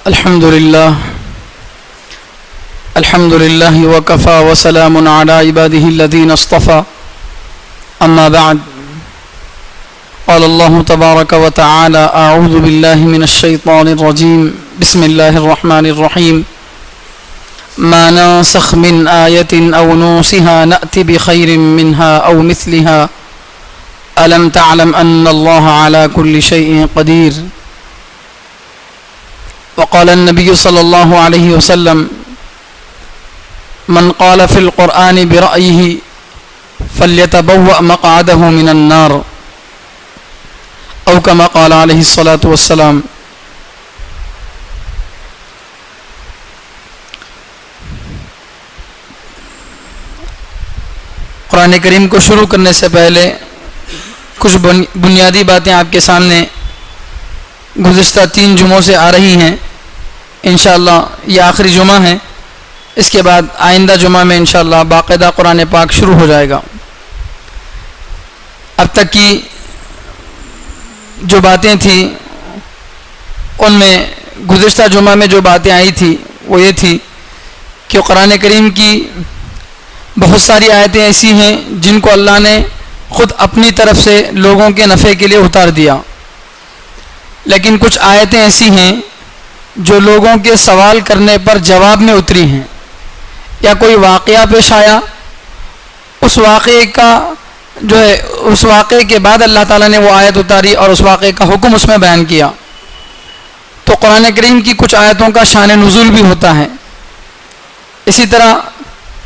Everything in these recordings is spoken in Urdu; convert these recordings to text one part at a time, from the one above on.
الحمد لله وكفى وسلام على عباده الذين اصطفى أما بعد قال الله تبارك وتعالى أعوذ بالله من الشيطان الرجيم بسم الله الرحمن الرحيم ما ننسخ من آية أو ننسها نأتي بخير منها أو مثلها ألم تعلم أن الله على كل شيء قدير وقال النبي صلى الله عليه وسلم من قال في القرآن برأيه فليتبوأ مقعده من النار أو كما قال عليه الصلاة والسلام۔ قرآن کریم کو شروع کرنے سے پہلے کچھ بنیادی باتیں آپ کے سامنے گزشتہ 3 جمعوں سے آ رہی ہیں۔ انشاءاللہ یہ آخری جمعہ ہے، اس کے بعد آئندہ جمعہ میں انشاءاللہ باقاعدہ قرآن پاک شروع ہو جائے گا۔ اب تک کی جو باتیں تھیں ان میں گزشتہ جمعہ میں جو باتیں آئی تھی وہ یہ تھی کہ قرآن کریم کی بہت ساری آیتیں ایسی ہیں جن کو اللہ نے خود اپنی طرف سے لوگوں کے نفع کے لیے اتار دیا، لیکن کچھ آیتیں ایسی ہیں جو لوگوں کے سوال کرنے پر جواب میں اتری ہیں، یا کوئی واقعہ پیش آیا، اس واقعے کے بعد اللہ تعالیٰ نے وہ آیت اتاری اور اس واقعے کا حکم اس میں بیان کیا۔ تو قرآن کریم کی کچھ آیتوں کا شان نزول بھی ہوتا ہے۔ اسی طرح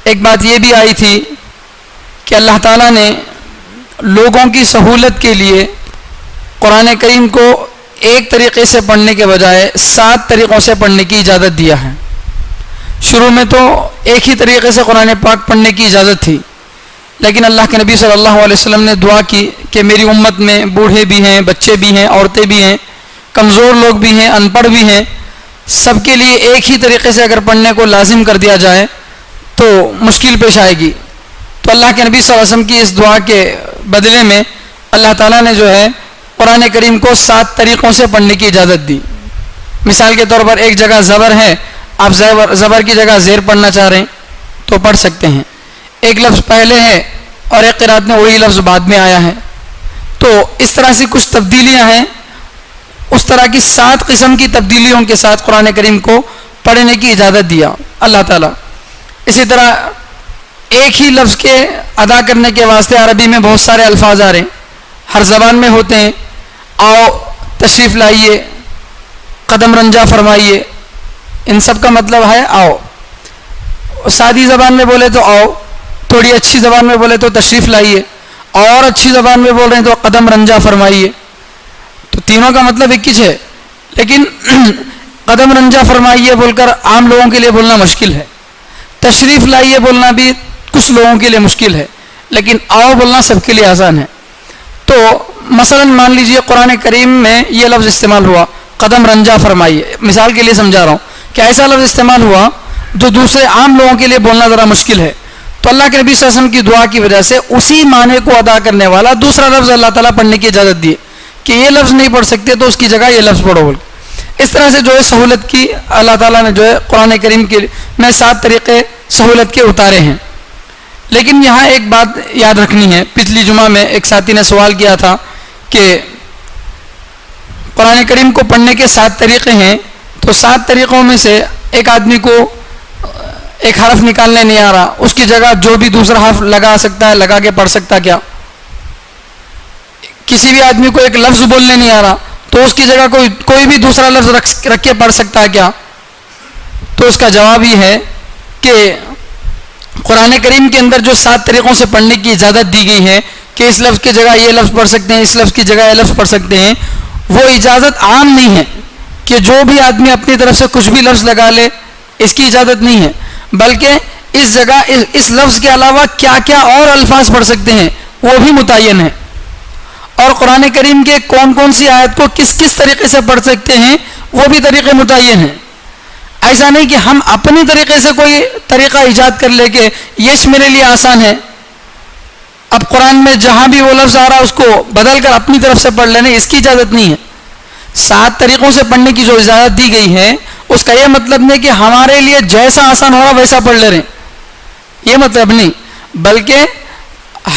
ایک بات یہ بھی آئی تھی کہ اللہ تعالیٰ نے لوگوں کی سہولت کے لیے قرآن کریم کو ایک طریقے سے پڑھنے کے بجائے 7 طریقوں سے پڑھنے کی اجازت دیا ہے۔ شروع میں تو ایک ہی طریقے سے قرآن پاک پڑھنے کی اجازت تھی، لیکن اللہ کے نبی صلی اللہ علیہ وسلم نے دعا کی کہ میری امت میں بوڑھے بھی ہیں، بچے بھی ہیں، عورتیں بھی ہیں، کمزور لوگ بھی ہیں، ان پڑھ بھی ہیں، سب کے لیے ایک ہی طریقے سے اگر پڑھنے کو لازم کر دیا جائے تو مشکل پیش آئے گی۔ تو اللہ کے نبی صلی اللہ علیہ وسلم کی اس دعا کے بدلے میں اللہ تعالیٰ نے جو ہے قرآن کریم کو 7 طریقوں سے پڑھنے کی اجازت دی۔ مثال کے طور پر ایک جگہ زبر ہے، آپ زبر کی جگہ زیر پڑھنا چاہ رہے ہیں تو پڑھ سکتے ہیں، ایک لفظ پہلے ہے اور ایک قرات میں وہی لفظ بعد میں آیا ہے، تو اس طرح سے کچھ تبدیلیاں ہیں۔ اس طرح کی 7 قسم کی تبدیلیوں کے ساتھ قرآن کریم کو پڑھنے کی اجازت دیا اللہ تعالیٰ۔ اسی طرح ایک ہی لفظ کے ادا کرنے کے واسطے عربی میں بہت سارے الفاظ آ رہے ہیں، ہر زبان میں ہوتے ہیں۔ آؤ، تشریف لائیے، قدم رنجا فرمائیے، ان سب کا مطلب ہے آؤ۔ سادی زبان میں بولے تو آؤ، تھوڑی اچھی زبان میں بولے تو تشریف لائیے، اور اچھی زبان میں بول رہے ہیں تو قدم رنجا فرمائیے، تو تینوں کا مطلب ایک ہی ہے، لیکن قدم رنجا فرمائیے بول کر عام لوگوں کے لیے بولنا مشکل ہے، تشریف لائیے بولنا بھی کچھ لوگوں کے لیے مشکل ہے، لیکن آؤ بولنا سب کے لیے آسان ہے۔ تو مثلا مان لیجئے قرآن کریم میں یہ لفظ استعمال ہوا قدم رنجا فرمائیے، مثال کے لیے سمجھا رہا ہوں کہ ایسا لفظ استعمال ہوا جو دوسرے عام لوگوں کے لیے بولنا ذرا مشکل ہے، تو اللہ کے نبی صلی اللہ علیہ وسلم کی دعا کی وجہ سے اسی معنی کو ادا کرنے والا دوسرا لفظ اللہ تعالیٰ پڑھنے کی اجازت دی کہ یہ لفظ نہیں پڑھ سکتے تو اس کی جگہ یہ لفظ پڑھو بول۔ اس طرح سے جو ہے سہولت کی اللہ تعالیٰ نے جو ہے قرآن کریم کے میں 7 طریقے سہولت کے اتارے ہیں۔ لیکن یہاں ایک بات یاد رکھنی ہے، پچھلی جمعہ میں ایک ساتھی نے سوال کیا تھا کہ قرآن کریم کو پڑھنے کے 7 طریقے ہیں، تو 7 طریقوں میں سے ایک آدمی کو ایک حرف نکالنے نہیں آ رہا، اس کی جگہ جو بھی دوسرا حرف لگا سکتا ہے، لگا کے پڑھ سکتا کیا؟ کسی بھی آدمی کو ایک لفظ بولنے نہیں آ رہا تو اس کی جگہ کوئی بھی دوسرا لفظ رکھ کے پڑھ سکتا ہے کیا؟ تو اس کا جواب یہ ہے کہ قرآن کریم کے اندر جو 7 طریقوں سے پڑھنے کی اجازت دی گئی ہے کہ اس لفظ کی جگہ یہ لفظ پڑھ سکتے ہیں، اس لفظ کی جگہ یہ لفظ پڑھ سکتے ہیں، وہ اجازت عام نہیں ہے کہ جو بھی آدمی اپنی طرف سے کچھ بھی لفظ لگا لے، اس کی اجازت نہیں ہے، بلکہ اس جگہ اس لفظ کے علاوہ کیا کیا اور الفاظ پڑھ سکتے ہیں وہ بھی متعین ہے، اور قرآن کریم کے کون کون سی آیت کو کس کس طریقے سے پڑھ سکتے ہیں وہ بھی طریقے متعین ہیں۔ ایسا نہیں کہ ہم اپنی طریقے سے کوئی طریقہ ایجاد کر لے کہ یہ میرے لیے آسان ہے، اب قرآن میں جہاں بھی وہ لفظ آ رہا اس کو بدل کر اپنی طرف سے پڑھ لینے، اس کی اجازت نہیں ہے۔ 7 طریقوں سے پڑھنے کی جو اجازت دی گئی ہے اس کا یہ مطلب نہیں کہ ہمارے لیے جیسا آسان ہو رہا ویسا پڑھ لے رہے ہیں، یہ مطلب نہیں، بلکہ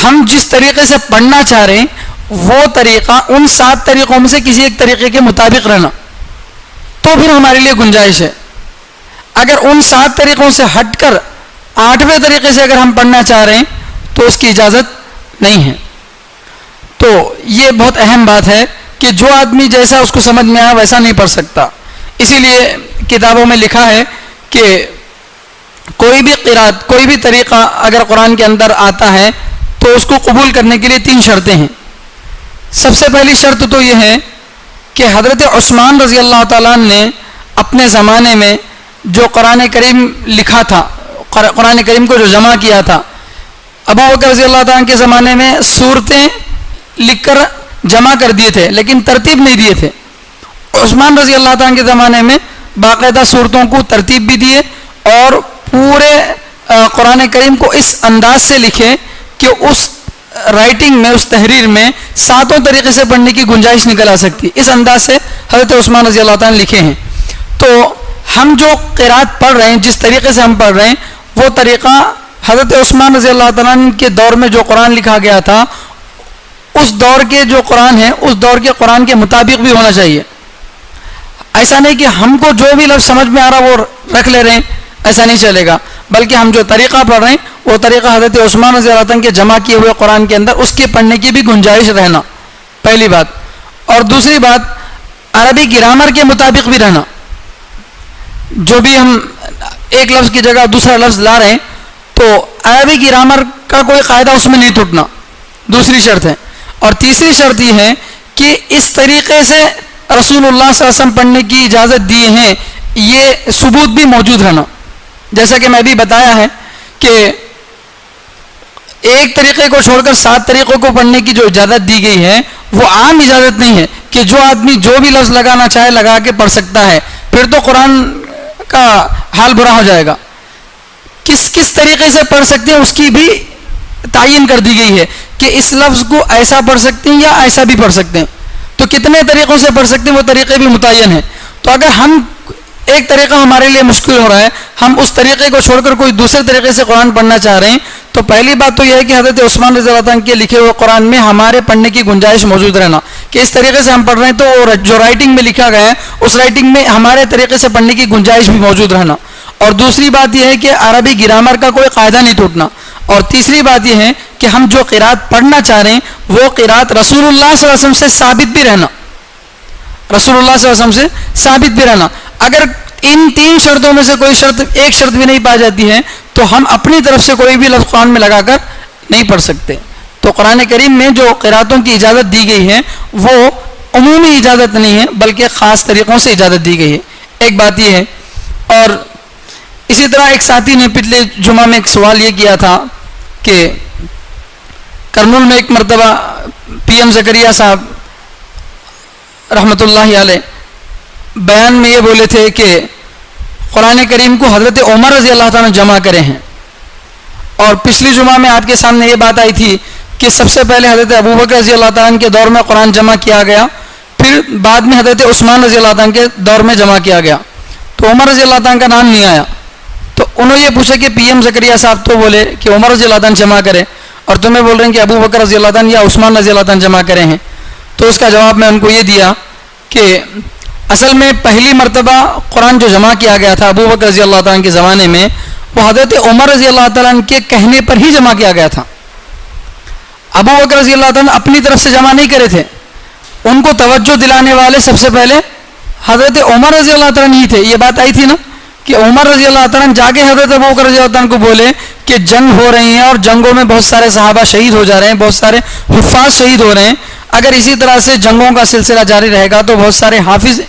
ہم جس طریقے سے پڑھنا چاہ رہے ہیں وہ طریقہ ان 7 طریقوں میں سے کسی ایک طریقے کے مطابق رہنا، تو پھر ہمارے لیے گنجائش ہے۔ اگر ان 7 طریقوں سے ہٹ کر 8ویں طریقے سے اگر ہم پڑھنا چاہ رہے ہیں تو اس کی اجازت نہیں ہے۔ تو یہ بہت اہم بات ہے کہ جو آدمی جیسا اس کو سمجھ میں آیا ویسا نہیں پڑھ سکتا۔ اسی لیے کتابوں میں لکھا ہے کہ کوئی بھی قرات، کوئی بھی طریقہ اگر قرآن کے اندر آتا ہے تو اس کو قبول کرنے کے لیے 3 شرطیں ہیں۔ سب سے پہلی شرط تو یہ ہے کہ حضرت عثمان رضی اللہ تعالیٰ نے اپنے زمانے میں جو قرآن کریم لکھا تھا، قرآن کریم کو جو جمع کیا تھا، ابو بکر رضی اللہ تعالیٰ کے زمانے میں صورتیں لکھ کر جمع کر دیے تھے لیکن ترتیب نہیں دیے تھے۔ عثمان رضی اللہ تعالیٰ کے زمانے میں باقاعدہ صورتوں کو ترتیب بھی دیے اور پورے قرآن کریم کو اس انداز سے لکھے کہ اس رائٹنگ میں، اس تحریر میں 7 طریقے سے پڑھنے کی گنجائش نکل آ سکتی۔ اس انداز سے حضرت عثمان رضی اللہ تعالیٰ نے لکھے ہیں۔ تو ہم جو قرات پڑھ رہے ہیں، جس طریقے سے ہم پڑھ رہے ہیں، وہ طریقہ حضرت عثمان رضی اللہ تعالیٰ کے دور میں جو قرآن لکھا گیا تھا اس دور کے جو قرآن ہے اس دور کے قرآن کے مطابق بھی ہونا چاہیے۔ ایسا نہیں کہ ہم کو جو بھی لفظ سمجھ میں آ رہا وہ رکھ لے رہے ہیں، ایسا نہیں چلے گا، بلکہ ہم جو طریقہ پڑھ رہے ہیں وہ طریقہ حضرت عثمان رضی اللہ عنہ کے جمع کیے ہوئے قرآن کے اندر اس کے پڑھنے کی بھی گنجائش رہنا، پہلی بات۔ اور دوسری بات، عربی گرامر کے مطابق بھی رہنا۔ جو بھی ہم ایک لفظ کی جگہ دوسرا لفظ لا رہے ہیں تو عربی گرامر کا کوئی قاعدہ اس میں نہیں ٹوٹنا، دوسری شرط ہے۔ اور تیسری شرط یہ ہے کہ اس طریقے سے رسول اللہ صلی اللہ علیہ وسلم پڑھنے کی اجازت دی ہے، یہ ثبوت بھی موجود رہنا۔ جیسا کہ میں بھی بتایا ہے کہ ایک طریقے کو چھوڑ کر 7 طریقوں کو پڑھنے کی جو اجازت دی گئی ہے وہ عام اجازت نہیں ہے کہ جو آدمی جو بھی لفظ لگانا چاہے لگا کے پڑھ سکتا ہے، پھر تو قرآن کا حال برا ہو جائے گا۔ کس کس طریقے سے پڑھ سکتے ہیں اس کی بھی تعین کر دی گئی ہے کہ اس لفظ کو ایسا پڑھ سکتے ہیں یا ایسا بھی پڑھ سکتے ہیں، تو کتنے طریقوں سے پڑھ سکتے ہیں وہ طریقے بھی متعین ہیں۔ تو اگر ہم ایک طریقہ ہمارے لیے مشکل ہو رہا ہے، ہم اس طریقے کو چھوڑ کر کوئی دوسرے طریقے سے قرآن پڑھنا چاہ رہے ہیں، تو پہلی بات تو یہ ہے کہ حضرت عثمان رضی اللہ عنہ کے لکھے ہوئے قرآن میں ہمارے پڑھنے کی گنجائش موجود رہنا کہ اس طریقے سے ہم پڑھ رہے ہیں تو جو رائٹنگ میں لکھا گیا ہے اس رائٹنگ میں ہمارے طریقے سے پڑھنے کی گنجائش بھی موجود رہنا۔ اور دوسری بات یہ ہے کہ عربی گرامر کا کوئی قاعدہ نہیں ٹوٹنا۔ اور تیسری بات یہ ہے کہ ہم جو قرات پڑھنا چاہ رہے ہیں وہ قرات رسول اللہ صلی اللہ علیہ وسلم سے ثابت بھی رہنا، رسول اللہ صلی اللہ علیہ وسلم سے ثابت بھی رہنا۔ اگر ان 3 شرطوں میں سے کوئی ایک شرط بھی نہیں پائی جاتی ہے تو ہم اپنی طرف سے کوئی بھی لفظ قرآن میں لگا کر نہیں پڑھ سکتے۔ تو قرآن کریم میں جو قراتوں کی اجازت دی گئی ہے وہ عمومی اجازت نہیں ہے بلکہ خاص طریقوں سے اجازت دی گئی ہے، ایک بات یہ ہے۔ اور اسی طرح ایک ساتھی نے پچھلے جمعہ میں ایک سوال یہ کیا تھا کہ کرنول میں ایک مرتبہ پی ایم زکریا صاحب رحمۃ اللہ علیہ بیان میں یہ بولے تھے کہ قرآن کریم کو حضرت عمر رضی اللہ تعالیٰ جمع کرے ہیں، اور پچھلی جمعہ میں آپ کے سامنے یہ بات آئی تھی کہ سب سے پہلے حضرت ابو بکر رضی اللہ تعالیٰ کے دور میں قرآن جمع کیا گیا، پھر بعد میں حضرت عثمان رضی اللہ تعالیٰ کے دور میں جمع کیا گیا، تو عمر رضی اللہ تعالیٰ کا نام نہیں آیا۔ تو انہوں نے یہ پوچھا کہ پی ایم زکریا صاحب تو بولے کہ عمر رضی اللہ تعالیٰ جمع کرے اور تمہیں بول رہے ہیں کہ ابو بکر رضی اللہ تعالیٰ یا عثمان رضی اللہ تعالیٰ جمع کرے ہیں۔ تو اس کا جواب میں ان کو یہ دیا کہ اصل میں پہلی مرتبہ قرآن جو جمع کیا گیا تھا ابو بکر رضی اللہ تعالیٰ کے زمانے میں وہ حضرت عمر رضی اللہ تعالیٰ کے کہنے پر ہی جمع کیا گیا تھا۔ ابو بکر رضی اللہ تعالیٰ اپنی طرف سے جمع نہیں کرے تھے، ان کو توجہ دلانے والے سب سے پہلے حضرت عمر رضی اللہ تعالیٰ نہیں تھے۔ یہ بات آئی تھی نا کہ عمر رضی اللہ تعالیٰ جا کے حضرت ابو بکر رضی اللہ تعالیٰ کو بولے کہ جنگ ہو رہی ہیں اور جنگوں میں بہت سارے صحابہ شہید ہو جا رہے ہیں، بہت سارے حفاظ شہید ہو رہے ہیں، اگر اسی طرح سے جنگوں کا سلسلہ جاری رہے گا تو بہت سارے حافظ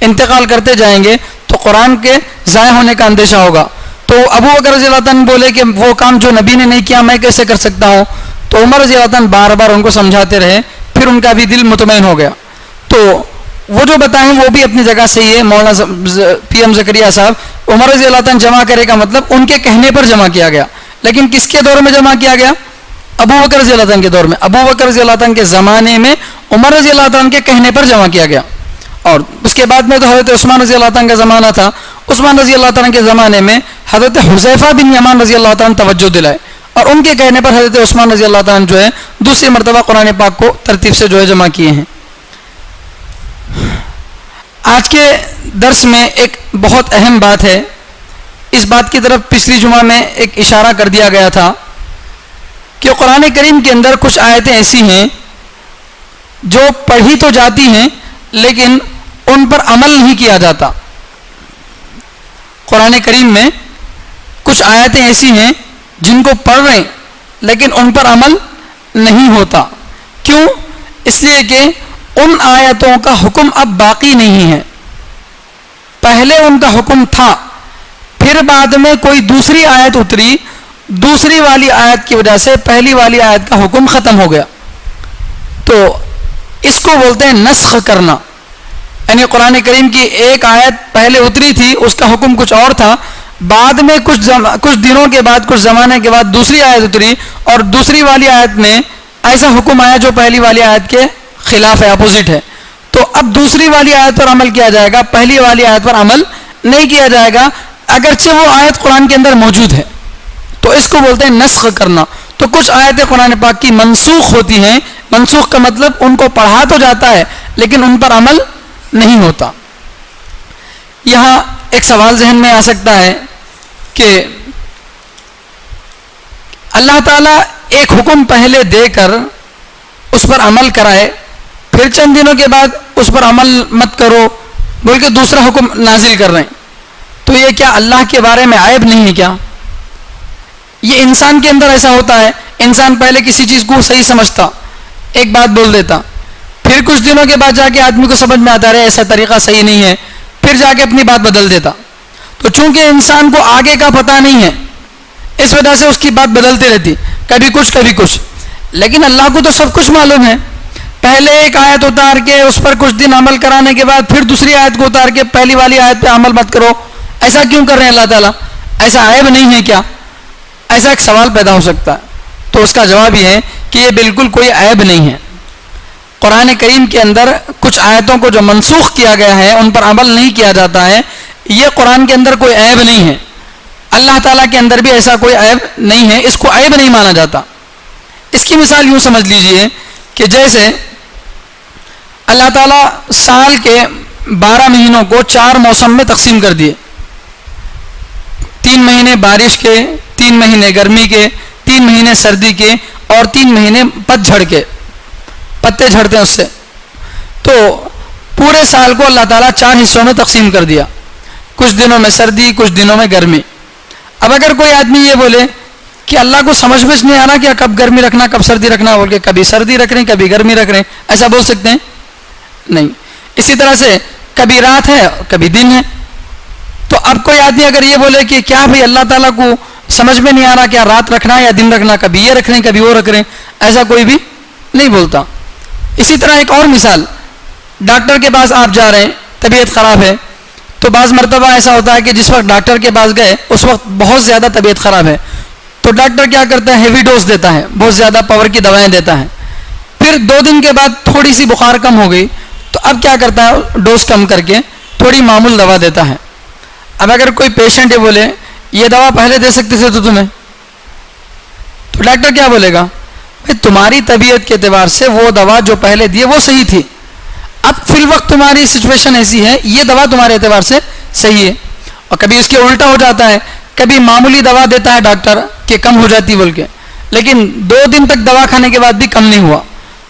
انتقال کرتے جائیں گے تو قرآن کے ضائع ہونے کا اندیشہ ہوگا۔ تو ابو بکر رضی اللہ تعالیٰ بولے کہ وہ کام جو نبی نے نہیں کیا میں کیسے کر سکتا ہوں، تو عمر رضی اللہ تعالیٰ بار بار ان کو سمجھاتے رہے، پھر ان کا بھی دل مطمئن ہو گیا۔ تو وہ جو بتائیں وہ بھی اپنی جگہ صحیح ہے۔ مولانا پی ایم زکریا صاحب عمر رضی اللہ تعالیٰ جمع کرے کا مطلب ان کے کہنے پر جمع کیا گیا، لیکن کس کے دور میں جمع کیا گیا؟ ابو بکر رضی اللہ تعالیٰ کے دور میں، ابو بکر رضی اللہ تعالیٰ کے زمانے میں عمر رضی اللہ تعالیٰ کے کہنے پر جمع کیا گیا۔ اور اس کے بعد میں تو حضرت عثمان رضی اللہ تعالیٰ کا زمانہ تھا. عثمان رضی اللہ تعالیٰ کے زمانے میں حضرت حذیفہ بن یمان رضی اللہ تعالیٰ نے توجہ دلائے, اور ان کے کہنے پر حضرت عثمان رضی اللہ تعالیٰ نے جو ہے دوسری مرتبہ قرآن پاک کو ترتیب سے جو ہے جمع کیے ہیں. آج کے درس میں ایک بہت اہم بات ہے. اس بات کی طرف پچھلی جمعہ میں ایک اشارہ کر دیا گیا تھا کہ قرآن کریم کے اندر کچھ آیتیں ایسی ہیں جو پڑھی تو جاتی ہیں لیکن ان پر عمل نہیں کیا جاتا. قرآن کریم میں کچھ آیتیں ایسی ہیں جن کو پڑھ رہے ہیں لیکن ان پر عمل نہیں ہوتا. کیوں؟ اس لیے کہ ان آیتوں کا حکم اب باقی نہیں ہے. پہلے ان کا حکم تھا, پھر بعد میں کوئی دوسری آیت اتری, دوسری والی آیت کی وجہ سے پہلی والی آیت کا حکم ختم ہو گیا. تو اس کو بولتے ہیں نسخ کرنا. یعنی قرآن کریم کی ایک آیت پہلے اتری تھی, اس کا حکم کچھ اور تھا, بعد میں کچھ دنوں کے بعد, کچھ زمانے کے بعد دوسری آیت اتری اور دوسری والی آیت میں ایسا حکم آیا جو پہلی والی آیت کے خلاف ہے, اپوزٹ ہے. تو اب دوسری والی آیت پر عمل کیا جائے گا, پہلی والی آیت پر عمل نہیں کیا جائے گا, اگرچہ وہ آیت قرآن کے اندر موجود ہے. تو اس کو بولتے ہیں نسخ کرنا. تو کچھ آیتیں قرآن پاک کی منسوخ ہوتی ہیں. منسوخ کا مطلب ان کو پڑھا تو جاتا ہے لیکن ان پر عمل نہیں ہوتا. یہاں ایک سوال ذہن میں آ سکتا ہے کہ اللہ تعالیٰ ایک حکم پہلے دے کر اس پر عمل کرائے, پھر چند دنوں کے بعد اس پر عمل مت کرو بول کے دوسرا حکم نازل کر رہے ہیں. تو یہ کیا اللہ کے بارے میں عیب نہیں ہے کیا؟ یہ انسان کے اندر ایسا ہوتا ہے. انسان پہلے کسی چیز کو صحیح سمجھتا, ایک بات بول دیتا, پھر کچھ دنوں کے بعد جا کے آدمی کو سمجھ میں آتا رہے ایسا طریقہ صحیح نہیں ہے, پھر جا کے اپنی بات بدل دیتا. تو چونکہ انسان کو آگے کا پتہ نہیں ہے اس وجہ سے اس کی بات بدلتی رہتی, کبھی کچھ کبھی کچھ. لیکن اللہ کو تو سب کچھ معلوم ہے. پہلے ایک آیت اتار کے اس پر کچھ دن عمل کرانے کے بعد پھر دوسری آیت کو اتار کے پہلی والی آیت پہ عمل مت کرو, ایسا کیوں کر رہے ہیں اللہ تعالیٰ؟ ایسا عیب نہیں ہے کیا؟ ایسا ایک سوال پیدا ہو سکتا ہے. تو اس کا جواب یہ ہے کہ یہ بالکل کوئی عیب نہیں ہے. قرآن کریم کے اندر کچھ آیتوں کو جو منسوخ کیا گیا ہے ان پر عمل نہیں کیا جاتا ہے, یہ قرآن کے اندر کوئی عیب نہیں ہے. اللہ تعالیٰ کے اندر بھی ایسا کوئی عیب نہیں ہے, اس کو عیب نہیں مانا جاتا. اس کی مثال یوں سمجھ لیجئے کہ جیسے اللہ تعالیٰ سال کے 12 مہینوں کو 4 موسم میں تقسیم کر دیے. 3 مہینے بارش کے, 3 مہینے گرمی کے, 3 مہینے سردی کے اور 3 مہینے پت جھڑ کے, پتے جھڑتے ہیں اس سے. تو پورے سال کو اللہ تعالیٰ 4 حصوں میں تقسیم کر دیا, کچھ دنوں میں سردی, کچھ دنوں میں گرمی. اب اگر کوئی آدمی یہ بولے کہ اللہ کو سمجھ میں نہیں آ رہا کیا کب گرمی رکھنا کب سردی رکھنا, بول کے کبھی سردی رکھ رہے ہیں کبھی گرمی رکھ رہے ہیں, ایسا بول سکتے ہیں؟ نہیں. اسی طرح سے کبھی رات ہے کبھی دن ہے. تو اب کوئی آدمی اگر یہ بولے کہ کیا بھئی اللہ تعالیٰ کو سمجھ میں نہیں آ رہا کیا رات رکھنا یا دن رکھنا, کبھی یہ رکھ رہے ہیں کبھی وہ رکھ رہے ہیں, ایسا کوئی بھی نہیں بولتا. اسی طرح ایک اور مثال, ڈاکٹر کے پاس آپ جا رہے ہیں, طبیعت خراب ہے, تو بعض مرتبہ ایسا ہوتا ہے کہ جس وقت ڈاکٹر کے پاس گئے اس وقت بہت زیادہ طبیعت خراب ہے, تو ڈاکٹر کیا کرتا ہے, ہیوی ڈوز دیتا ہے, بہت زیادہ پاور کی دوائیں دیتا ہے. پھر 2 دن کے بعد تھوڑی سی بخار کم ہو گئی تو اب کیا کرتا ہے, ڈوز کم کر کے تھوڑی معمول دوا دیتا ہے. اب اگر کوئی پیشنٹ یہ بولے یہ دوا پہلے دے سکتے تھے تو تمہیں, تو ڈاکٹر کیا بولے گا, بھائی تمہاری طبیعت کے اعتبار سے وہ دوا جو پہلے دی وہ صحیح تھی, اب فی الوقت تمہاری سچویشن ایسی ہے یہ دوا تمہارے اعتبار سے صحیح ہے. اور کبھی اس کے الٹا ہو جاتا ہے, کبھی معمولی دوا دیتا ہے ڈاکٹر کہ کم ہو جاتی بول کے, لیکن 2 دن تک دوا کھانے کے بعد بھی کم نہیں ہوا,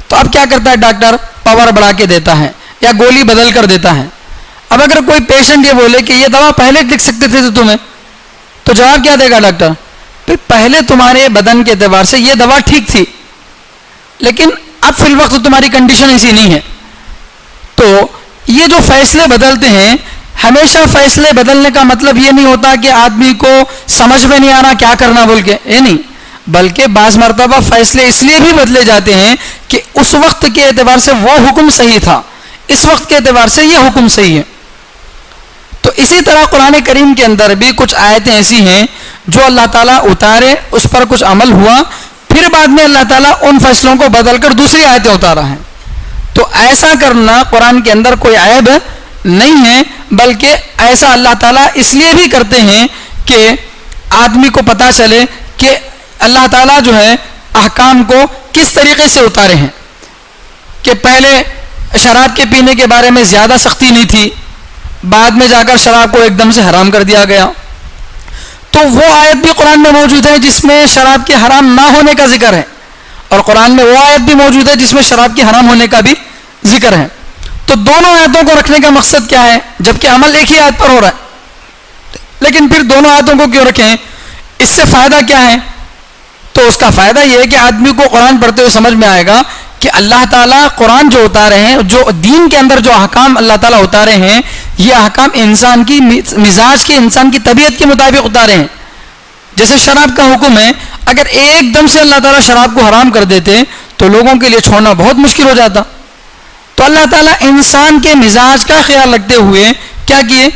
تو اب کیا کرتا ہے ڈاکٹر, پاور بڑھا کے دیتا ہے یا گولی بدل کر دیتا ہے. اب اگر کوئی پیشنٹ یہ بولے کہ یہ دوا پہلے لکھ سکتے تھے تو تمہیں, تو جواب کیا دے گا ڈاکٹر, پھر پہلے تمہارے بدن کے اعتبار سے یہ دوا ٹھیک تھی لیکن اب فی الوقت تمہاری کنڈیشن ایسی نہیں ہے. تو یہ جو فیصلے بدلتے ہیں, ہمیشہ فیصلے بدلنے کا مطلب یہ نہیں ہوتا کہ آدمی کو سمجھ میں نہیں آ رہا کیا کرنا بول کے, یہ نہیں, بلکہ بعض مرتبہ فیصلے اس لیے بھی بدلے جاتے ہیں کہ اس وقت کے اعتبار سے وہ حکم صحیح تھا, اس وقت کے اعتبار سے یہ حکم صحیح ہے. تو اسی طرح قرآن کریم کے اندر بھی کچھ آیتیں ایسی ہیں جو اللہ تعالیٰ اتارے, اس پر کچھ عمل ہوا, پھر بعد میں اللہ تعالیٰ ان فیصلوں کو بدل کر دوسری آیتیں اتارا ہے. تو ایسا کرنا قرآن کے اندر کوئی عیب نہیں ہے، بلکہ ایسا اللہ تعالیٰ اس لیے بھی کرتے ہیں کہ آدمی کو پتہ چلے کہ اللہ تعالیٰ جو ہے احکام کو کس طریقے سے اتارے ہیں. کہ پہلے شراب کے پینے کے بارے میں زیادہ سختی نہیں تھی، بعد میں جا کر شراب کو ایک دم سے حرام کر دیا گیا. تو وہ آیت بھی قرآن میں موجود ہے جس میں شراب کے حرام نہ ہونے کا ذکر ہے، اور قرآن میں وہ آیت بھی موجود ہے جس میں شراب کے حرام ہونے کا بھی ذکر ہے. تو دونوں آیتوں کو رکھنے کا مقصد کیا ہے؟ جبکہ عمل ایک ہی آیت پر ہو رہا ہے، لیکن پھر دونوں آیتوں کو کیوں رکھیں؟ اس سے فائدہ کیا ہے؟ تو اس کا فائدہ یہ ہے کہ آدمی کو قرآن پڑھتے ہوئے سمجھ میں آئے گا کہ اللہ تعالیٰ قرآن جو اتارے ہیں، جو دین کے اندر جو احکام اللہ تعالیٰ اتارے ہیں، یہ احکام انسان کی مزاج کے، انسان کی طبیعت کے مطابق اتارے ہیں. جیسے شراب کا حکم ہے، اگر ایک دم سے اللہ تعالیٰ شراب کو حرام کر دیتے تو لوگوں کے لیے چھوڑنا بہت مشکل ہو جاتا. تو اللہ تعالیٰ انسان کے مزاج کا خیال رکھتے ہوئے کیا کیے؟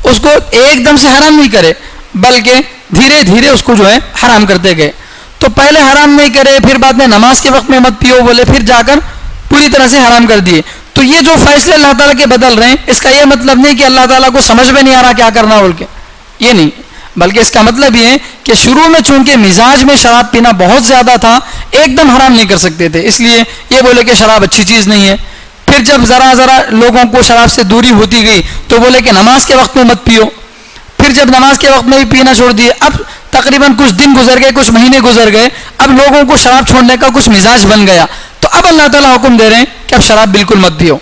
اس کو ایک دم سے حرام نہیں کرے، بلکہ دھیرے دھیرے اس کو جو ہے حرام کرتے گئے. تو پہلے حرام نہیں کرے، پھر بعد میں نماز کے وقت میں مت پیو بولے، پھر جا کر پوری طرح سے حرام کر دیے. تو یہ جو فیصلے اللہ تعالیٰ کے بدل رہے ہیں، اس کا یہ مطلب نہیں کہ اللہ تعالیٰ کو سمجھ میں نہیں آ رہا کیا کرنا بول کے، یہ نہیں، بلکہ اس کا مطلب یہ ہے کہ شروع میں چونکہ مزاج میں شراب پینا بہت زیادہ تھا، ایک دم حرام نہیں کر سکتے تھے، اس لیے یہ بولے کہ شراب اچھی چیز نہیں ہے. پھر جب ذرا ذرا لوگوں کو شراب سے دوری ہوتی گئی تو بولے کہ نماز کے وقت میں مت پیو. پھر جب نماز کے وقت میں بھی پینا چھوڑ دیے، اب تقریباً کچھ دن گزر گئے، کچھ مہینے گزر گئے، اب لوگوں کو شراب چھوڑنے کا کچھ مزاج بن گیا، تو اب اللہ تعالیٰ حکم دے رہے ہیں کہ اب شراب بالکل مت پیو.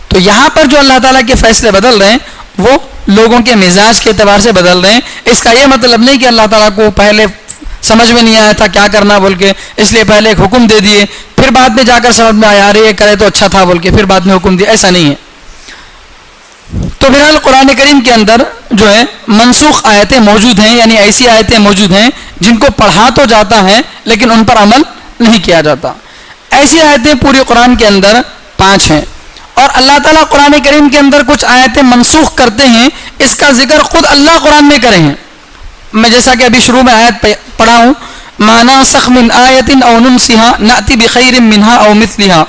تو یہاں پر جو اللہ تعالیٰ کے فیصلے بدل رہے ہیں وہ لوگوں کے مزاج کے اعتبار سے بدل رہے ہیں. اس کا یہ مطلب نہیں کہ اللہ تعالیٰ کو پہلے سمجھ میں نہیں آیا تھا کیا کرنا بول کے، اس لیے پہلے ایک حکم دے دیے، پھر بعد میں جا کر سمجھ میں آیا ارے یہ کرے تو اچھا تھا بول کے پھر بعد میں حکم دیا، ایسا نہیں ہے. تو بہرحال قرآن کریم کے اندر جو ہے منسوخ آیتیں موجود ہیں، یعنی ایسی آیتیں موجود ہیں جن کو پڑھا تو جاتا ہے لیکن ان پر عمل نہیں کیا جاتا. ایسی آیتیں پوری قرآن کے اندر 5 ہیں، اور اللہ تعالیٰ قرآن کریم کے اندر کچھ آیتیں منسوخ کرتے ہیں، اس کا ذکر خود اللہ قرآن میں کرے ہیں. میں جیسا کہ ابھی شروع میں آیت پڑھا ہوں، مَا نَاسِخْ مِنْ آیَةٍ أَوْ نُنْسِهَا نَأْتِ بِخَيْرٍ مِّنْهَا أَوْ مِثْلِهَا،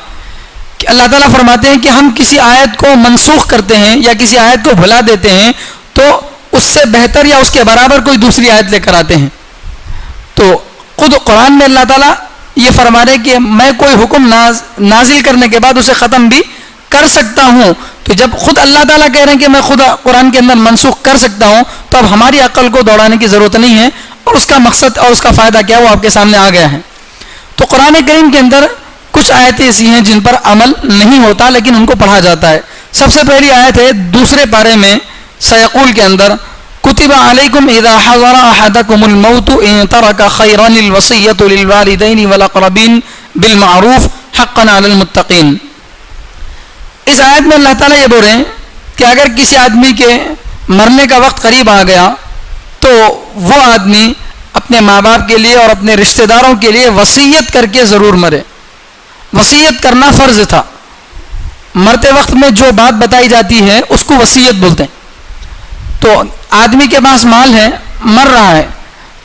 کہ اللہ تعالیٰ فرماتے ہیں کہ ہم کسی آیت کو منسوخ کرتے ہیں یا کسی آیت کو بھلا دیتے ہیں تو اس سے بہتر یا اس کے برابر کوئی دوسری آیت لے کر آتے ہیں. تو خود قرآن میں اللہ تعالیٰ یہ فرما رہے کہ میں کوئی حکم نازل کرنے کے بعد اسے ختم بھی کر سکتا ہوں. تو جب خود اللہ تعالیٰ کہہ رہے ہیں کہ میں خود قرآن کے اندر منسوخ کر سکتا ہوں، تو اب ہماری عقل کو دوڑانے کی ضرورت نہیں ہے، اور اس کا مقصد اور اس کا فائدہ کیا وہ آپ کے سامنے آ گیا ہے. تو قرآن کریم کے اندر کچھ آیتیں ایسی ہیں جن پر عمل نہیں ہوتا لیکن ان کو پڑھا جاتا ہے. سب سے پہلی آیت ہے 2 پارے میں سیقول کے اندر، کتب علیکم اذا حضر احدکم الموت ان ترک خیرا الوصیۃ للوالدین والاقربین بالمعروف حقا علی المتقین. اس آیت میں اللہ تعالیٰ یہ بول رہے ہیں کہ اگر کسی آدمی کے مرنے کا وقت قریب آ گیا تو وہ آدمی اپنے ماں باپ کے لیے اور اپنے رشتہ داروں کے لیے وصیت کر کے ضرور مرے. وصیت کرنا فرض تھا. مرتے وقت میں جو بات بتائی جاتی ہے اس کو وصیت بولتے ہیں. تو آدمی کے پاس مال ہے، مر رہا ہے،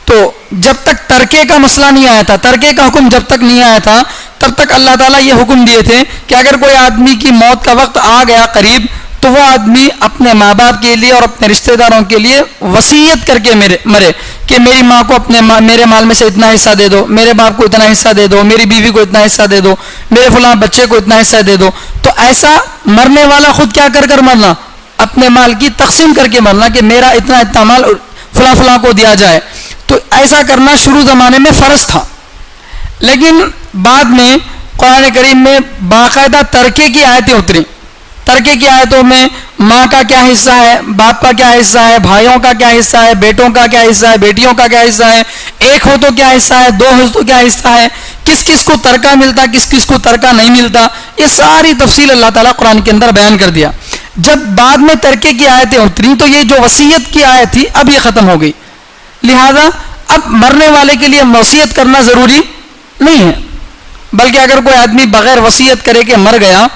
تو جب تک ترکے کا مسئلہ نہیں آیا تھا، ترکے کا حکم جب تک نہیں آیا تھا، تب تک اللہ تعالیٰ یہ حکم دیے تھے کہ اگر کوئی آدمی کی موت کا وقت آ گیا قریب تو وہ آدمی اپنے ماں باپ کے لیے اور اپنے رشتہ داروں کے لیے وصیت کر کے مرے کہ میری ماں کو میرے مال میں سے اتنا حصہ دے دو، میرے باپ کو اتنا حصہ دے دو، میری بیوی کو اتنا حصہ دے دو، میرے فلاں بچے کو اتنا حصہ دے دو. تو ایسا مرنے والا خود کیا کر مرنا؟ اپنے مال کی تقسیم کر کے مرنا کہ میرا اتنا مال فلاں فلاں کو دیا جائے. تو ایسا کرنا شروع زمانے میں فرض تھا، لیکن بعد میں قرآن کریم میں باقاعدہ ترکے کی آیتیں اتری. ترکے کی آیتوں میں ماں کا کیا حصہ ہے، باپ کا کیا حصہ ہے، بھائیوں کا کیا حصہ ہے، بیٹوں کا کیا حصہ ہے، بیٹیوں کا کیا حصہ ہے، ایک ہو تو کیا حصہ ہے، 2 ہو تو کیا حصہ ہے، کس کس کو ترکہ ملتا، کس کس کو ترکہ نہیں ملتا، یہ ساری تفصیل اللہ تعالیٰ قرآن کے اندر بیان کر دیا. جب بعد میں ترکے کی آیتیں اتری تو یہ جو وصیت کی آیت تھی اب یہ ختم ہو گئی. لہذا اب مرنے والے کے لیے وصیت کرنا ضروری نہیں ہے، بلکہ اگر کوئی آدمی بغیر وصیت کرے کہ مر گیا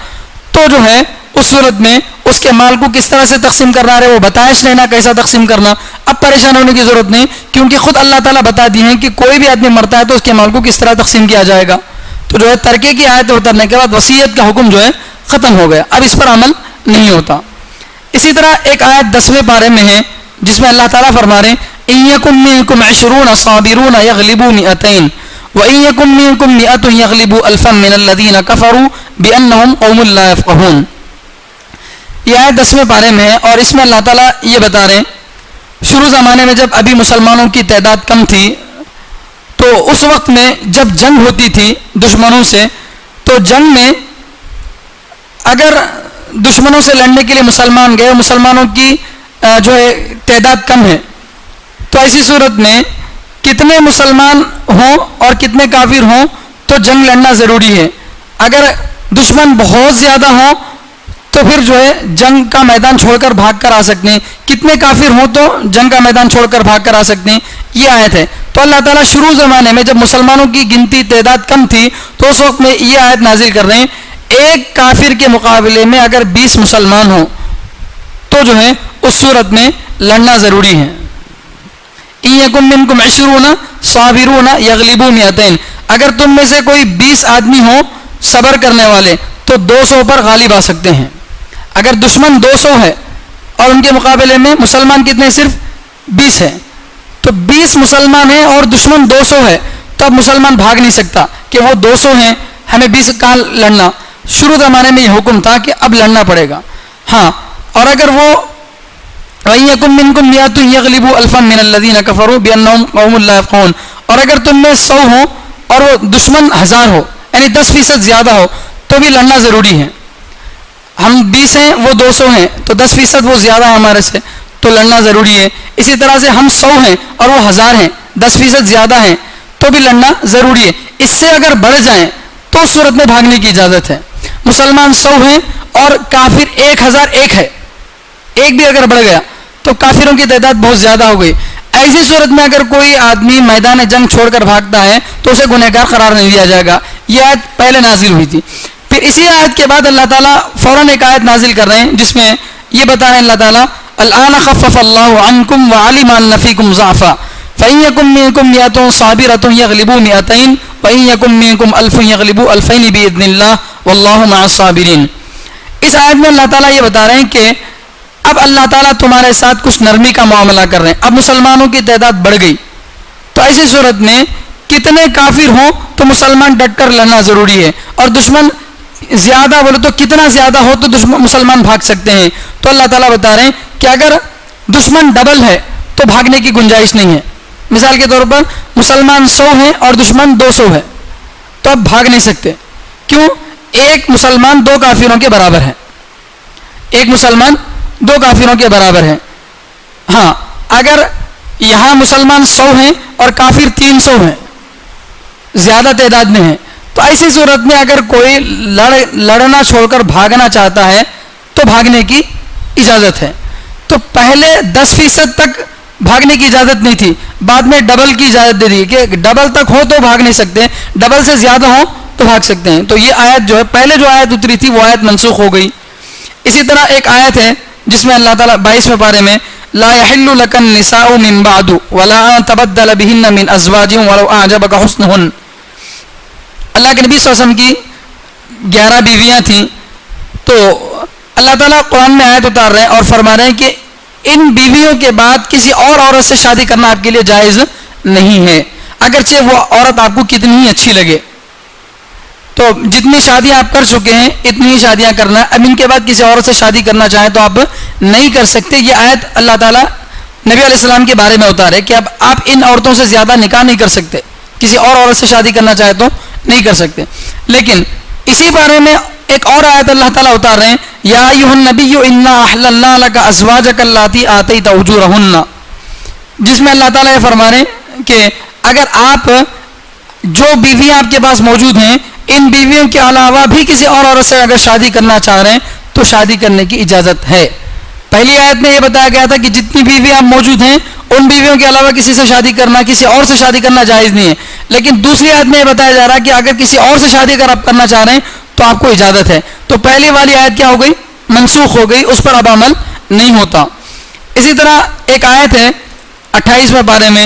تو جو ہے اس صورت میں اس کے مال کو کس طرح سے تقسیم کرنا رہے وہ بتائش لینا کیسا تقسیم کرنا. اب پریشان ہونے کی ضرورت نہیں، کیونکہ خود اللہ تعالیٰ بتا دی ہیں کہ کوئی بھی آدمی مرتا ہے تو اس کے مال کو کس طرح تقسیم کیا جائے گا. تو جو ہے ترکے کی آیت اترنے کے بعد وصیت کا حکم جو ہے ختم ہو گیا، اب اس پر عمل نہیں ہوتا۔ اسی طرح ایک آیت 10ویں پارے میں ہے جس میں اللہ تعالیٰ فرما رہے ہیں إِن يَكُن مِّنكُمْ 20 صَابِرُونَ يَغْلِبُوا 200 وَإِن يَكُن مِّنكُمْ 100 يَغْلِبُوا أَلْفًا مِّنَ الَّذِينَ كَفَرُوا بِأَنَّهُمْ قَوْمٌ لَّا يَفْقَهُونَ۔ یہ آیت 10ویں پارے میں ہے اور اس میں اللہ تعالیٰ یہ بتا رہے ہیں شروع زمانے میں جب ابھی مسلمانوں کی تعداد کم تھی تو اس وقت میں جب جنگ ہوتی تھی دشمنوں سے، تو جنگ میں اگر دشمنوں سے لڑنے کے لیے مسلمان گئے، مسلمانوں کی جو ہے تعداد کم ہے، تو ایسی صورت میں کتنے مسلمان ہوں اور کتنے کافر ہوں تو جنگ لڑنا ضروری ہے۔ اگر دشمن بہت زیادہ ہوں تو پھر جو ہے جنگ کا میدان چھوڑ کر بھاگ کر آ سکتے ہیں، کتنے کافر ہوں تو جنگ کا میدان چھوڑ کر بھاگ کر آ سکتے ہیں، یہ آیت ہے۔ تو اللہ تعالیٰ شروع زمانے میں جب مسلمانوں کی گنتی تعداد کم تھی تو اس وقت میں یہ آیت نازل کر رہے ہیں ایک کافر کے مقابلے میں اگر 20 مسلمان ہوں تو جو ہے اس صورت میں لڑنا ضروری ہے۔ إِن يَكُن مِّنكُمْ 20 صَابِرُونَ يَغْلِبُوا 200، اگر تم میں سے کوئی 20 آدمی ہوں صبر کرنے والے تو 200 پر غالب آ سکتے ہیں۔ اگر دشمن 200 ہے اور ان کے مقابلے میں مسلمان کتنے صرف 20 ہیں، تو 20 مسلمان ہیں اور دشمن 200 ہے تو اب مسلمان بھاگ نہیں سکتا کہ وہ 200 ہیں ہمیں 20 کہاں لڑنا۔ شروع زمانے میں یہ حکم تھا کہ اب لڑنا پڑے گا۔ ہاں، اور اگر وہ وَإِن يَكُن مِّنكُم 100 يَغْلِبُوا أَلْفًا مِّنَ الَّذِينَ كَفَرُوا بِأَنَّهُمْ قَوْمٌ لَّا يَفْقَهُونَ، اور اگر تم میں 100 ہوں اور وہ دشمن 1000 ہو یعنی 10% زیادہ ہو تو بھی لڑنا ضروری ہے۔ ہم 20 ہیں وہ 200 ہیں تو 10% وہ زیادہ ہے ہمارے سے تو لڑنا ضروری ہے۔ اسی طرح سے ہم 100 ہیں اور وہ 1000 ہیں، 10% زیادہ ہیں تو بھی لڑنا ضروری ہے۔ اس سے اگر بڑھ جائیں تو اس صورت میں بھاگنے کی اجازت ہے۔ مسلمان 100 ہیں اور کافر 1001 ہے، ایک بھی اگر بڑھ گیا تو کافروں کی تعداد بہت زیادہ ہو گئی، ایسی صورت میں اگر کوئی آدمی میدان جنگ چھوڑ کر بھاگتا ہے تو اسے گنہگار قرار نہیں دیا جائے گا۔ یہ آیت پہلے نازل ہوئی تھی۔ پھر اسی آیت کے بعد اللہ تعالیٰ فوراً ایک آیت نازل کر رہے ہیں جس میں یہ بتا رہے ہیں اللہ تعالیٰ الآن خفف اللہ عنکم وعلم ان فیکم ضعفا فإن یکن منکم 100 صابرۃ یغلبوا 200 وإن یکن منکم 1000 یغلبوا 2000 بإذن اللہ واللہ مع الصابرین۔ اس آیت میں اللہ تعالیٰ یہ بتا رہے ہیں کہ اب اللہ تعالیٰ تمہارے ساتھ کچھ نرمی کا معاملہ کر رہے ہیں۔ اب مسلمانوں کی تعداد بڑھ گئی تو ایسی صورت میں کتنے کافر ہوں تو مسلمان ڈٹ کر لڑنا ضروری ہے، اور دشمن زیادہ بولے تو کتنا زیادہ ہو تو مسلمان بھاگ سکتے ہیں۔ تو اللہ تعالیٰ بتا رہے ہیں کہ اگر دشمن ڈبل ہے تو بھاگنے کی گنجائش نہیں ہے۔ مثال کے طور پر مسلمان 100 ہیں اور دشمن 200 ہے تو اب بھاگ نہیں سکتے، کیوں؟ ایک مسلمان 2 کافروں کے برابر ہے، ایک مسلمان 2 کافروں کے برابر ہے۔ ہاں، اگر یہاں مسلمان 100 ہیں اور کافر 300 ہیں، زیادہ تعداد میں ہیں، تو ایسی صورت میں اگر کوئی لڑنا چھوڑ کر بھاگنا چاہتا ہے تو بھاگنے کی اجازت ہے۔ تو پہلے 10% تک بھاگنے کی اجازت نہیں تھی، بعد میں ڈبل کی اجازت دے دی کہ ڈبل تک ہو تو بھاگ نہیں سکتے، ڈبل سے زیادہ ہو تو بھاگ سکتے ہیں۔ تو یہ آیت جو ہے پہلے جو آیت اتری تھی وہ آیت منسوخ ہو گئی۔ اسی طرح ایک آیت ہے جس میں اللہ تعالیٰ 22ویں پارے میں لا يحل لك النساء من بعد ولا ان تبدل بهن من ازواج ولو اعجبك حسنهن، اللہ کے نبی صلی اللہ علیہ وسلم کی 11 بیویاں تھیں، تو اللہ تعالیٰ قرآن میں آیت اتار رہے ہیں اور فرما رہے ہیں کہ ان بیویوں کے بعد کسی اور عورت سے شادی کرنا آپ کے لیے جائز نہیں ہے، اگرچہ وہ عورت آپ کو کتنی ہی اچھی لگے۔ تو جتنی شادیاں آپ کر چکے ہیں اتنی ہی شادیاں کرنا ہے، اب ان کے بعد کسی عورت سے شادی کرنا چاہیں تو آپ نہیں کر سکتے۔ یہ آیت اللہ تعالیٰ نبی علیہ السلام کے بارے میں اتارے کہ اب آپ ان عورتوں سے زیادہ نکاح نہیں کر سکتے، کسی اور عورت سے شادی کرنا چاہے تو نہیں کر سکتے۔ لیکن اسی بارے میں ایک اور آیت اللہ تعالیٰ اتار رہے ہیں یا ایھا النبی انا احللنا لک ازواجک اللاتی آتیت اجورہن، جس میں اللہ تعالیٰ یہ فرما رہے ہیں کہ اگر آپ جو بیویاں آپ کے پاس موجود ہیں ان بیویوں کے علاوہ بھی کسی اور عورت سے اگر شادی کرنا چاہ رہے ہیں تو شادی کرنے کی اجازت ہے۔ پہلی آیت میں یہ بتایا گیا تھا کہ جتنی بیویاں موجود ہیں ان بیویوں کے علاوہ کسی سے شادی کرنا، کسی اور سے شادی کرنا جائز نہیں ہے، لیکن دوسری آیت میں یہ بتایا جا رہا ہے کہ اگر کسی اور سے شادی اگر آپ کرنا چاہ رہے ہیں تو آپ کو اجازت ہے۔ تو پہلی والی آیت کیا ہو گئی؟ منسوخ ہو گئی، اس پر اب عمل نہیں ہوتا۔ اسی طرح ایک آیت ہے 28ویں پارے میں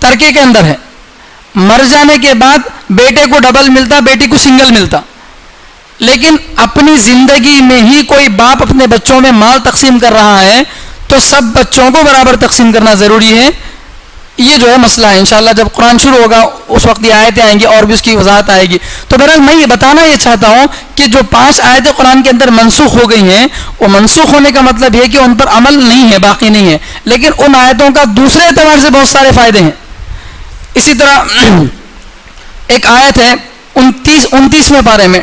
ترکے کے اندر ہے. مر جانے کے بعد بیٹے کو ڈبل ملتا, بیٹی کو سنگل ملتا. لیکن اپنی زندگی میں ہی کوئی باپ اپنے بچوں میں مال تقسیم کر رہا ہے تو سب بچوں کو برابر تقسیم کرنا ضروری ہے. یہ جو ہے مسئلہ ہے. انشاءاللہ جب قرآن شروع ہوگا اس وقت یہ آیتیں آئیں گی اور بھی اس کی وضاحت آئے گی. تو بہرحال میں یہ بتانا یہ چاہتا ہوں کہ جو 5 آیتیں قرآن کے اندر منسوخ ہو گئی ہیں, وہ منسوخ ہونے کا مطلب یہ کہ ان پر عمل نہیں ہے, باقی نہیں ہے, لیکن ان آیتوں کا دوسرے اعتبار سے بہت سارے فائدے ہیں. اسی طرح ایک آیت ہے 29ویں پارے میں,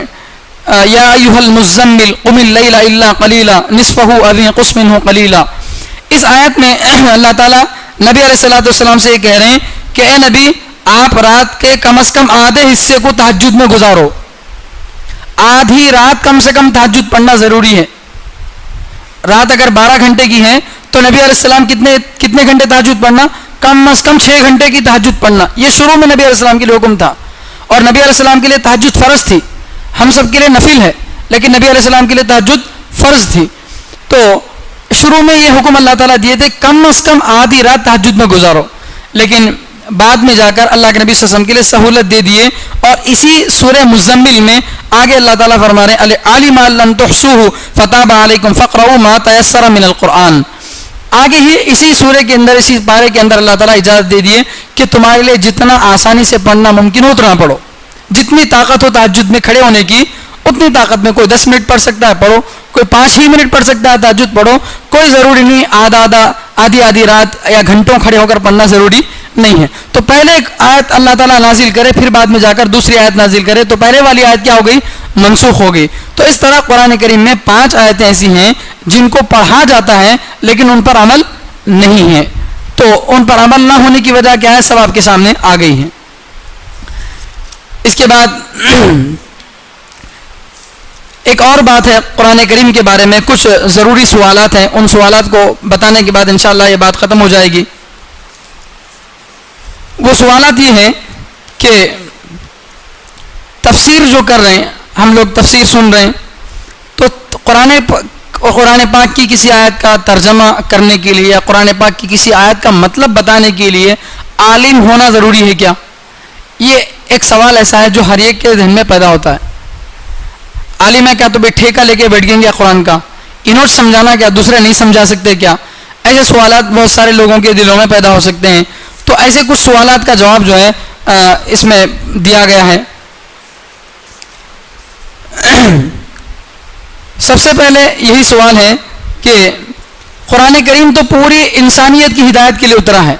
یا ایھا المزمل قم اللیل الا قلیلا نصفہ او انقص منہ قلیلا. اس آیت میں اللہ تعالیٰ نبی علیہ الصلوۃ والسلام سے یہ کہہ رہے ہیں کہ اے نبی, آپ رات کے کم از کم آدھے حصے کو تہجد میں گزارو. آدھی رات کم سے کم تہجد پڑھنا ضروری ہے. رات اگر 12 گھنٹے کی ہے تو نبی علیہ السلام کتنے گھنٹے تہجد پڑھنا؟ کم از کم 6 گھنٹے کی تہجد پڑھنا. یہ شروع میں نبی علیہ السلام کے لیے حکم تھا, اور نبی علیہ السلام کے لیے تہجد فرض تھی. ہم سب کے لیے نفل ہے, لیکن نبی علیہ السلام کے لیے تہجد فرض تھی. تو شروع میں یہ حکم اللہ تعالیٰ دیے تھے کم از کم آدھی رات تہجد میں گزارو, لیکن بعد میں جا کر اللہ کے نبی صلی اللہ علیہ وسلم کے لیے سہولت دے دیے. اور اسی سورہ مزمل میں آگے اللہ تعالیٰ فرما رہے ہیں عَلِمَ أَن لَّن تُحْصُوهُ فَتَابَ عَلَيْكُمْ فَاقْرَؤُوا مَا تَيَسَّرَ مِنَ الْقُرْآنِ. آگے ہی اسی سورہ کے اندر, اسی پارے کے اندر اللہ تعالیٰ اجازت دے دیے کہ تمہارے لیے جتنا آسانی سے پڑھنا ممکن ہو اتنا پڑھو. جتنی طاقت ہو تہجد میں کھڑے ہونے کی اتنی طاقت میں, کوئی 10 منٹ پڑھ سکتا ہے پڑھو, کوئی 5 ہی منٹ پڑھ سکتا ہے تہجد پڑھو. کوئی ضروری نہیں آدھی رات یا گھنٹوں کھڑے ہو کر پڑھنا ضروری نہیں ہے. تو پہلے ایک آیت اللہ تعالیٰ نازل کرے, پھر بعد میں جا کر دوسری آیت نازل کرے, تو پہلے والی آیت کیا ہو گئی؟ منسوخ ہو گئی. تو اس طرح قرآن کریم میں 5 آیتیں ایسی ہیں جن کو پڑھا جاتا ہے لیکن ان پر عمل نہیں ہے. تو ان پر عمل نہ ہونے کی وجہ کیا ہے, سب آپ کے سامنے آ گئی ہیں. اس کے بعد ایک اور بات ہے قرآن کریم کے بارے میں, کچھ ضروری سوالات ہیں, ان سوالات کو بتانے کے بعد انشاءاللہ یہ بات ختم ہو جائے گی. وہ سوالات یہ ہیں کہ تفسیر جو کر رہے ہیں ہم لوگ, تفسیر سن رہے ہیں, تو قرآن پاک کی کسی آیت کا ترجمہ کرنے کے لیے یا قرآن پاک کی کسی آیت کا مطلب بتانے کے لیے عالم ہونا ضروری ہے کیا؟ یہ ایک سوال ایسا ہے جو ہر ایک کے ذہن میں پیدا ہوتا ہے. عالم ہے کیا تو بھی ٹھیکہ لے کے بیٹھ گئے کیا قرآن کا؟ انہوں سمجھانا کیا, دوسرے نہیں سمجھا سکتے کیا؟ ایسے سوالات بہت سارے لوگوں کے دلوں میں پیدا ہو سکتے ہیں. تو ایسے کچھ سوالات کا جواب جو ہے اس میں دیا گیا ہے. سب سے پہلے یہی سوال ہے کہ قرآن کریم تو پوری انسانیت کی ہدایت کے لیے اترا ہے,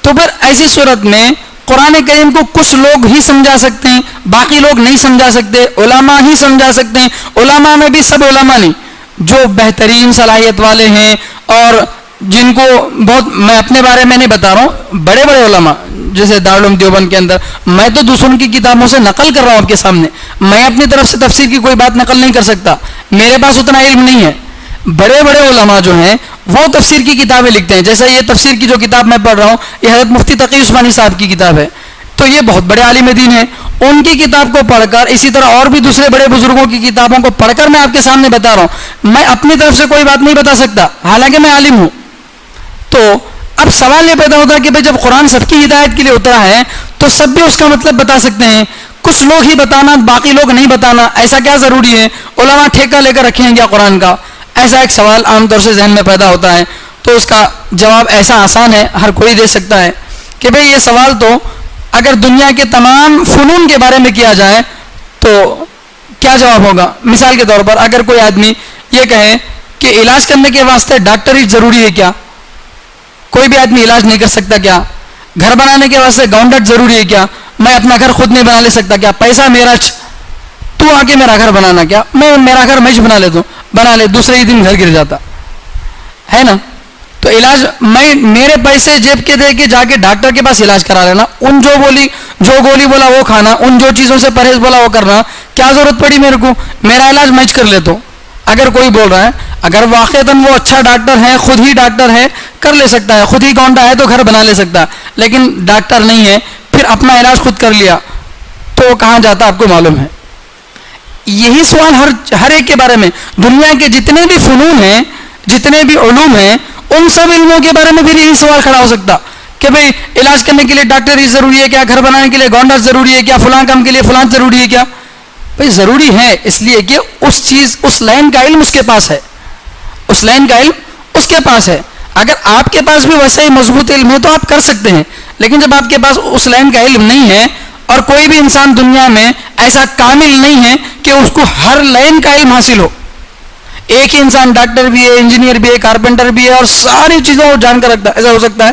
تو پھر ایسی صورت میں قرآن کریم کو کچھ لوگ ہی سمجھا سکتے ہیں, باقی لوگ نہیں سمجھا سکتے, علماء ہی سمجھا سکتے ہیں. علماء میں بھی سب علماء نہیں, جو بہترین صلاحیت والے ہیں اور جن کو بہت, میں اپنے بارے میں نہیں بتا رہا ہوں, بڑے بڑے علماء جیسے دارالعلوم دیوبند کے اندر, میں تو دوسروں کی کتابوں سے نقل کر رہا ہوں آپ کے سامنے, میں اپنی طرف سے تفسیر کی کوئی بات نقل نہیں کر سکتا, میرے پاس اتنا علم نہیں ہے. بڑے بڑے علماء جو ہیں وہ تفسیر کی کتابیں لکھتے ہیں. جیسے یہ تفسیر کی جو کتاب میں پڑھ رہا ہوں یہ حضرت مفتی تقی عثمانی صاحب کی کتاب ہے, تو یہ بہت بڑے عالم دین ہیں. ان کی کتاب کو پڑھ کر, اسی طرح اور بھی دوسرے بڑے بزرگوں کی کتابوں کو پڑھ کر میں آپ کے سامنے بتا رہا ہوں. میں اپنی طرف سے کوئی بات نہیں بتا سکتا حالانکہ میں عالم ہوں. تو اب سوال یہ پیدا ہوتا ہے کہ بھائی جب قرآن سب کی ہدایت کے لیے اترا ہے تو سب بھی اس کا مطلب بتا سکتے ہیں, کچھ لوگ ہی بتانا باقی لوگ نہیں بتانا, ایسا کیا ضروری ہے؟ علماء ٹھیکہ لے کر رکھیں ہیں کیا قرآن کا؟ ایسا ایک سوال عام طور سے ذہن میں پیدا ہوتا ہے. تو اس کا جواب ایسا آسان ہے, ہر کوئی دے سکتا ہے کہ بھئی یہ سوال تو اگر دنیا کے تمام فنون کے بارے میں کیا جائے تو کیا جواب ہوگا. مثال کے طور پر اگر کوئی آدمی یہ کہے کہ علاج کرنے کے واسطے ڈاکٹر ہی ضروری ہے کیا؟ کوئی بھی آدمی علاج نہیں کر سکتا کیا؟ گھر بنانے کے واسطے گراؤنڈر ضروری ہے کیا؟ میں اپنا گھر خود نہیں بنا لے سکتا کیا؟ پیسہ میرا, تو آ کے میرا گھر بنانا کیا؟ میں میرا گھر میں بنا لیتا ہوں, بنا لے, دوسرے ہی دن گھر گر جاتا ہے نا. تو علاج میں میرے پیسے جیب کے دے کے جا کے ڈاکٹر کے پاس علاج کرا لینا, ان جو گولی بولا وہ کھانا, ان جو چیزوں سے پرہیز بولا وہ کرنا, کیا ضرورت پڑی میرے کو؟ میرا علاج میں کر لیتا ہوں. اگر کوئی بول رہا ہے اگر واقعتاً وہ اچھا ڈاکٹر ہے, خود ہی ڈاکٹر ہے, کر لے سکتا ہے, خود ہی گونڈا ہے تو گھر بنا لے سکتا ہے, لیکن ڈاکٹر نہیں ہے پھر اپنا علاج خود کر لیا تو کہاں جاتا آپ کو معلوم ہے. یہی سوال ہر ایک کے بارے میں, دنیا کے جتنے بھی فنون ہیں, جتنے بھی علوم ہیں, ان سب علموں کے بارے میں پھر یہی سوال کھڑا ہو سکتا کہ بھئی علاج کرنے کے لیے ڈاکٹر ہی ضروری ہے کیا, گھر بنانے کے لیے گونڈا ضروری ہے کیا, فلاں کام کے لیے فلاں ضروری ہے کیا؟ بھئی ضروری ہے اس لیے کہ اس چیز, اس لائن کا علم اس کے پاس ہے, اس لائن کا علم اس کے پاس ہے. اگر آپ کے پاس بھی ویسا ہی مضبوط علم ہے تو آپ کر سکتے ہیں, لیکن جب آپ کے پاس اس لائن کا علم نہیں ہے, اور کوئی بھی انسان دنیا میں ایسا کامل نہیں ہے کہ اس کو ہر لائن کا علم حاصل ہو. ایک ہی انسان ڈاکٹر بھی ہے, انجینئر بھی ہے, کارپینٹر بھی ہے, اور ساری چیزوں کو جان کر رکھتا ہے, ایسا ہو سکتا ہے؟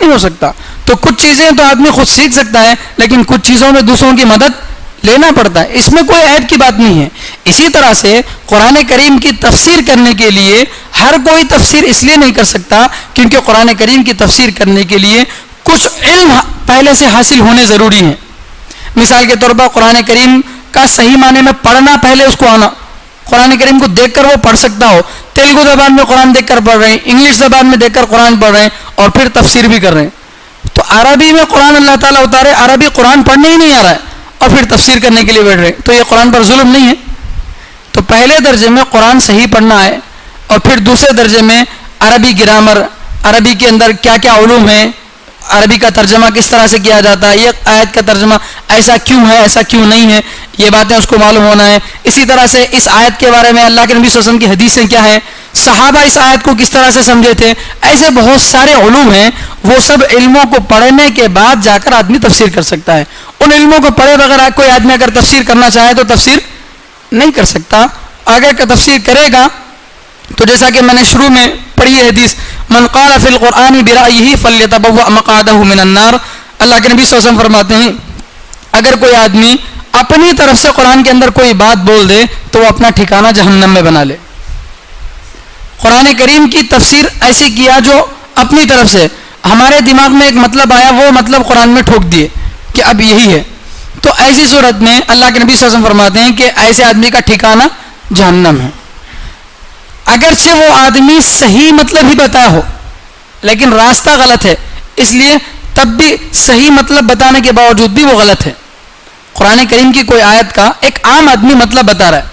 نہیں ہو سکتا. تو کچھ چیزیں تو آدمی خود سیکھ سکتا ہے, لیکن کچھ چیزوں میں دوسروں کی مدد لینا پڑتا ہے, اس میں کوئی عیب کی بات نہیں ہے. اسی طرح سے قرآن کریم کی تفسیر کرنے کے لیے ہر کوئی تفسیر اس لیے نہیں کر سکتا کیونکہ قرآن کریم کی تفسیر کرنے کے لیے کچھ علم پہلے سے حاصل ہونے ضروری ہیں. مثال کے طور پر قرآن کریم کا صحیح معنی میں پڑھنا پہلے اس کو آنا, قرآن کریم کو دیکھ کر وہ پڑھ سکتا ہو. تیلگو زبان میں قرآن دیکھ کر پڑھ رہے ہیں, انگلش زبان میں دیکھ کر قرآن پڑھ رہے ہیں, اور پھر تفسیر بھی کر رہے ہیں. تو عربی میں قرآن اللہ تعالیٰ اتارے, عربی قرآن پڑھنے ہی نہیں آ رہا ہے, اور پھر تفسیر کرنے کے لیے بیٹھ رہے ہیں, تو یہ قرآن پر ظلم نہیں ہے؟ تو پہلے درجے میں قرآن صحیح پڑھنا ہے, اور پھر دوسرے درجے میں عربی گرامر, عربی کے اندر کیا کیا علوم ہیں, عربی کا ترجمہ کس طرح سے کیا جاتا ہے, یہ آیت کا ترجمہ ایسا کیوں ہے, ایسا کیوں نہیں ہے, یہ باتیں اس کو معلوم ہونا ہے. اسی طرح سے اس آیت کے بارے میں اللہ کے نبی صلی اللہ علیہ وسلم کی حدیثیں کیا ہیں, صحابہ اس آیت کو کس طرح سے سمجھے تھے, ایسے بہت سارے علوم ہیں. وہ سب علموں کو پڑھنے کے بعد جا کر آدمی تفسیر کر سکتا ہے. ان علموں کو پڑھے بغیر کوئی آدمی اگر تفسیر کرنا چاہے تو تفسیر نہیں کر سکتا. اگر تفسیر کرے گا تو جیسا کہ میں نے شروع میں پڑھی ہے حدیث, من قال فی القرآن برأیہ فلیتبوأ مقعدہ من النار, اللہ کے نبی صلی اللہ علیہ وسلم فرماتے ہیں اگر کوئی آدمی اپنی طرف سے قرآن کے اندر کوئی بات بول دے تو وہ اپنا ٹھکانہ جہنم میں بنا لے. قرآن کریم کی تفسیر ایسی کیا جو اپنی طرف سے ہمارے دماغ میں ایک مطلب آیا, وہ مطلب قرآن میں ٹھوک دیے کہ اب یہی ہے. تو ایسی صورت میں اللہ کے نبی صلی اللہ علیہ وسلم فرماتے ہیں کہ ایسے آدمی کا ٹھکانہ جہنم ہے. اگرچہ وہ آدمی صحیح مطلب ہی بتایا ہو لیکن راستہ غلط ہے, اس لیے تب بھی صحیح مطلب بتانے کے باوجود بھی وہ غلط ہے. قرآن کریم کی کوئی آیت کا ایک عام آدمی مطلب بتا رہا ہے,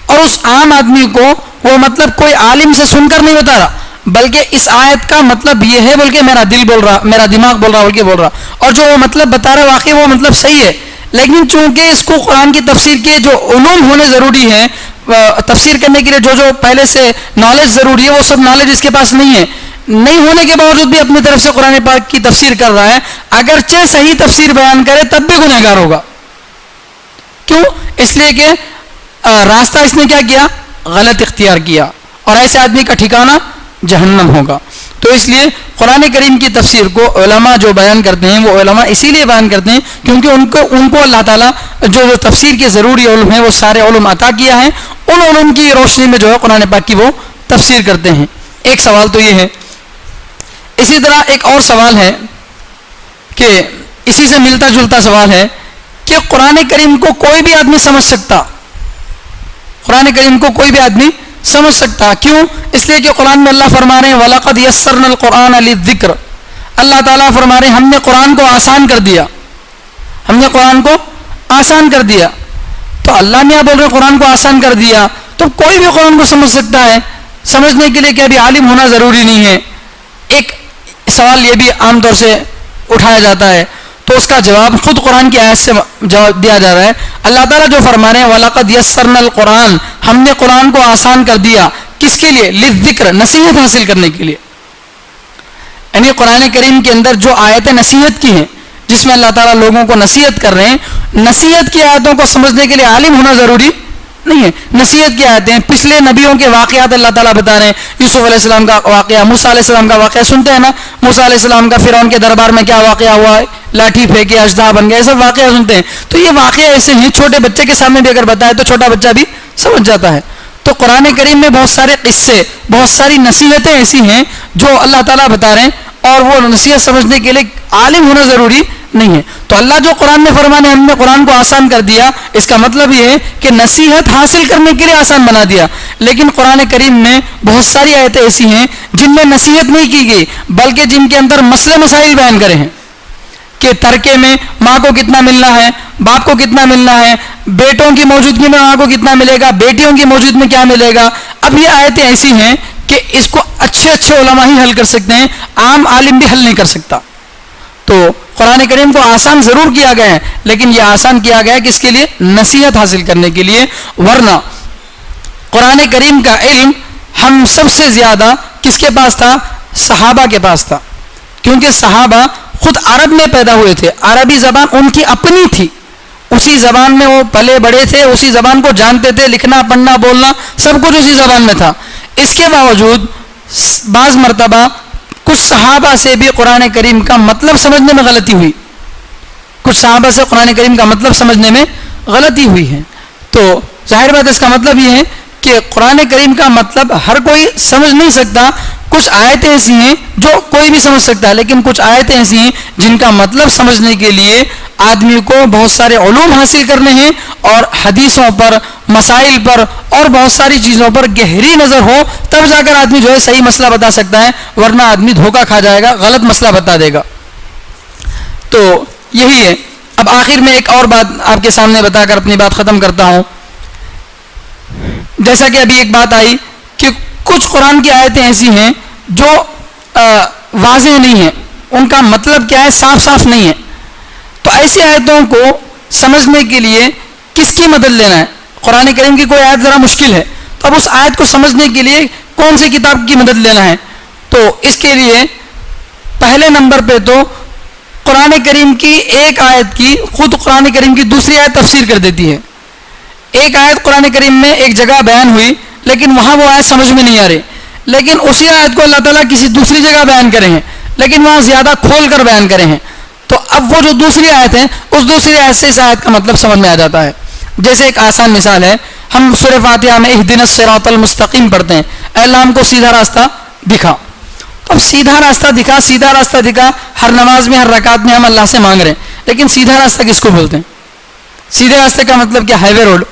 اور اس عام آدمی کو وہ مطلب کوئی عالم سے سن کر نہیں بتا رہا, بلکہ اس آیت کا مطلب یہ ہے بلکہ میرا دل بول رہا, میرا دماغ بول رہا بلکہ بول رہا, اور جو وہ مطلب بتا رہا ہے واقعی وہ مطلب صحیح ہے. لیکن چونکہ اس کو قرآن کی تفسیر کے جو علوم ہونے ضروری ہیں, تفسیر کرنے کے لیے جو پہلے سے نالج ضروری ہے, وہ سب نالج اس کے پاس نہیں ہے, نہیں ہونے کے باوجود بھی اپنی طرف سے قرآن پاک کی تفسیر کر رہا ہے. اگرچہ صحیح تفسیر بیان کرے تب بھی گنہگار ہوگا. کیوں؟ اس لیے کہ راستہ اس نے کیا کیا, غلط اختیار کیا, اور ایسے آدمی کا ٹھکانہ جہنم ہوگا. تو اس لیے قرآن کریم کی تفسیر کو علماء جو بیان کرتے ہیں وہ علماء اسی لیے بیان کرتے ہیں کیونکہ ان کو اللہ تعالیٰ جو تفسیر کے ضروری علوم ہیں وہ سارے علوم عطا کیا ہے, ان علوم کی روشنی میں جو ہے قرآن پاک کی وہ تفسیر کرتے ہیں. ایک سوال تو یہ ہے. اسی طرح ایک اور سوال ہے کہ اسی سے ملتا جلتا سوال ہے کہ قرآن کریم کو کوئی بھی آدمی سمجھ سکتا, قرآن کریم کو کوئی بھی آدمی سمجھ سکتا. کیوں؟ اس لیے کہ قرآن میں اللہ فرما رہے ہیں وَلَقَدْ يَسَّرْنَا الْقُرْآنَ لِلذِّكْرِ, اللہ تعالیٰ فرما رہے ہیں ہم نے قرآن کو آسان کر دیا, ہم نے قرآن کو آسان کر دیا. تو اللہ نے بول رہے قرآن کو آسان کر دیا, تو کوئی بھی قرآن کو سمجھ سکتا ہے. سمجھنے کے لیے کیا بھی عالم ہونا ضروری نہیں ہے. ایک سوال یہ بھی عام طور سے اٹھایا جاتا ہے, تو اس کا جواب خود قرآن کی آیت سے جواب دیا جا رہا ہے. اللہ تعالیٰ جو فرما رہے ہیں وَلَقَدْ يَسَّرْنَا الْقُرْآنَ, ہم نے قرآن کو آسان کر دیا. کس کے لیے؟ للذکر, نصیحت حاصل کرنے کے لیے. یعنی قرآن کریم کے اندر جو آیتیں نصیحت کی ہیں جس میں اللہ تعالیٰ لوگوں کو نصیحت کر رہے ہیں, نصیحت کی آیتوں کو سمجھنے کے لیے عالم ہونا ضروری نہیں ہے. نصیحت کی آیتیں پچھلے نبیوں کے واقعات اللہ تعالیٰ بتا رہے ہیں. یوسف علیہ السلام کا واقعہ, موسیٰ علیہ السلام کا واقعہ سنتے ہیں نا, موسیٰ علیہ السلام کا فرعون کے دربار میں کیا واقعہ ہوا ہے, لاٹھی پھینکے اژدہا بن گیا, یہ سب واقعہ سنتے ہیں. تو یہ واقعہ ایسے ہیں چھوٹے بچے کے سامنے بھی اگر بتائے تو چھوٹا بچہ بھی سمجھ جاتا ہے. تو قرآن کریم میں بہت سارے قصے, بہت ساری نصیحتیں ایسی ہیں جو اللہ تعالیٰ بتا رہے ہیں, اور وہ نصیحت سمجھنے کے لیے عالم ہونا ضروری نہیں ہے. تو اللہ جو قرآن میں فرمانے ہم نے قرآن کو آسان کر دیا, اس کا مطلب یہ ہے کہ نصیحت حاصل کرنے کے لیے آسان بنا دیا. لیکن قرآن کریم میں بہت ساری آیتیں ایسی ہیں جن میں نصیحت نہیں کی گئی بلکہ جن کے اندر مسئلے مسائل بیان کرے ہیں کہ ترکے میں ماں کو کتنا ملنا ہے, باپ کو کتنا ملنا ہے, بیٹوں کی موجودگی میں ماں کو کتنا ملے گا, بیٹیوں کی موجودگی میں کیا ملے گا. اب یہ آیتیں ایسی ہیں کہ اس کو اچھے علماء ہی حل کر سکتے ہیں, عام عالم بھی حل نہیں کر سکتا. تو قرآن کریم کو آسان ضرور کیا گیا ہے، لیکن یہ آسان کیا گیا ہے کس کے لیے؟ نصیحت حاصل کرنے کے لیے. ورنہ قرآن کریم کا علم ہم سب سے زیادہ کس کے پاس تھا؟ صحابہ کے پاس تھا، کیونکہ صحابہ خود عرب میں پیدا ہوئے تھے، عربی زبان ان کی اپنی تھی، اسی زبان میں وہ پلے بڑے تھے، اسی زبان کو جانتے تھے، لکھنا پڑھنا بولنا سب کچھ اسی زبان میں تھا. اس کے باوجود بعض مرتبہ کچھ صحابہ سے بھی قرآن کریم کا مطلب سمجھنے میں غلطی ہوئی، کچھ صحابہ سے قرآن کریم کا مطلب سمجھنے میں غلطی ہوئی ہے. تو ظاہر بات اس کا مطلب یہ ہے کہ قرآن کریم کا مطلب ہر کوئی سمجھ نہیں سکتا. کچھ آیتیں ایسی ہیں جو کوئی بھی سمجھ سکتا ہے، لیکن کچھ آیتیں ایسی ہیں جن کا مطلب سمجھنے کے لیے آدمی کو بہت سارے علوم حاصل کرنے ہیں، اور حدیثوں پر، مسائل پر اور بہت ساری چیزوں پر گہری نظر ہو، تب جا کر آدمی جو ہے صحیح مسئلہ بتا سکتا ہے، ورنہ آدمی دھوکہ کھا جائے گا، غلط مسئلہ بتا دے گا. تو یہی ہے. اب آخر میں ایک اور بات آپ کے سامنے بتا کر اپنی بات ختم کرتا ہوں. جیسا کہ ابھی ایک بات آئی کہ کچھ قرآن کی آیتیں ایسی ہیں جو واضح نہیں ہیں، ان کا مطلب کیا ہے صاف صاف نہیں ہے. تو ایسی آیتوں کو سمجھنے کے لیے کس کی مدد لینا ہے؟ قرآن کریم کی کوئی آیت ذرا مشکل ہے، تو اب اس آیت کو سمجھنے کے لیے کون سی کتاب کی مدد لینا ہے؟ تو اس کے لیے پہلے نمبر پہ تو قرآن کریم کی ایک آیت کی خود قرآن کریم کی دوسری آیت تفسیر کر دیتی ہے. ایک آیت قرآن کریم میں ایک جگہ بیان ہوئی، لیکن وہاں وہ آیت سمجھ میں نہیں آ رہی، لیکن اسی آیت کو اللہ تعالیٰ کسی دوسری جگہ بیان کرے ہیں، لیکن وہاں زیادہ کھول کر بیان کرے ہیں. تو اب وہ جو دوسری آیت ہے، اس دوسری آیت سے اس آیت کا مطلب سمجھ میں آ جاتا ہے. جیسے ایک آسان مثال ہے، ہم سورہ فاتحہ میں اہدنا الصراط المستقیم پڑھتے ہیں، اے اللہ ہم کو سیدھا راستہ دکھا. اب سیدھا راستہ دکھا، سیدھا راستہ دکھا، ہر نماز میں ہر رکعت میں ہم اللہ سے مانگ رہے ہیں، لیکن سیدھا راستہ کس کو بولتے ہیں؟ سیدھے راستے کا مطلب کیا؟ ہائی وے روڈ.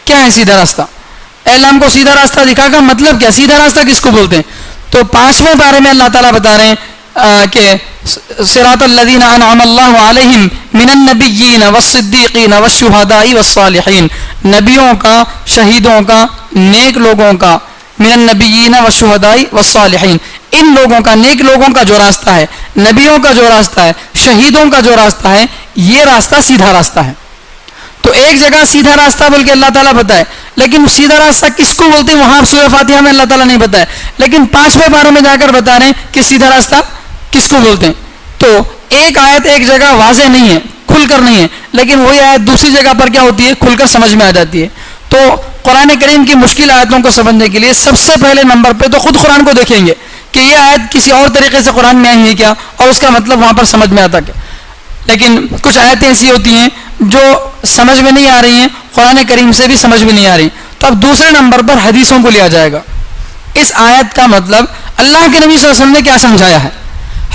کیا ہے سیدھا راستہ؟ اے اللہ ہم کو سیدھا راستہ دکھا کا مطلب کیا؟ سیدھا راستہ کس کو بولتے ہیں؟ تو 5ویں پارے میں اللہ تعالیٰ بتا رہے ہیں کہ صراط الذین انعم اللہ علیہم من النبیین والصدیقین والشہداء والصالحین، نبیوں کا، شہیدوں کا، نیک لوگوں کا، من النبیین والشہداء والصالحین، ان لوگوں کا، نیک لوگوں کا جو راستہ ہے، نبیوں کا جو راستہ ہے، شہیدوں کا جو راستہ ہے، یہ راستہ سیدھا راستہ ہے. تو ایک جگہ سیدھا راستہ بول کے اللہ تعالیٰ بتائے، لیکن سیدھا راستہ کس کو بولتے ہیں وہاں سورہ فاتحہ میں اللہ تعالیٰ نہیں بتایا، لیکن 5ویں پارے میں جا کر بتا رہے ہیں کہ سیدھا راستہ کس کو بولتے ہیں. تو ایک آیت ایک جگہ واضح نہیں ہے، کھل کر نہیں ہے، لیکن وہی آیت دوسری جگہ پر کیا ہوتی ہے؟ کھل کر سمجھ میں آ جاتی ہے. تو قرآن کریم کی مشکل آیتوں کو سمجھنے کے لیے سب سے پہلے نمبر پہ تو خود قرآن کو دیکھیں گے کہ یہ آیت کسی اور طریقے سے قرآن میں آئی ہے کیا، اور اس کا مطلب وہاں پر سمجھ میں آتا کیا. لیکن کچھ آیتیں ایسی ہوتی ہیں جو سمجھ میں نہیں آ رہی ہیں، قرآن کریم سے بھی سمجھ میں نہیں آ رہی، تو اب دوسرے نمبر پر حدیثوں کو لیا جائے گا. اس آیت کا مطلب اللہ کے نبی صلی اللہ علیہ وسلم نے کیا سمجھایا ہے،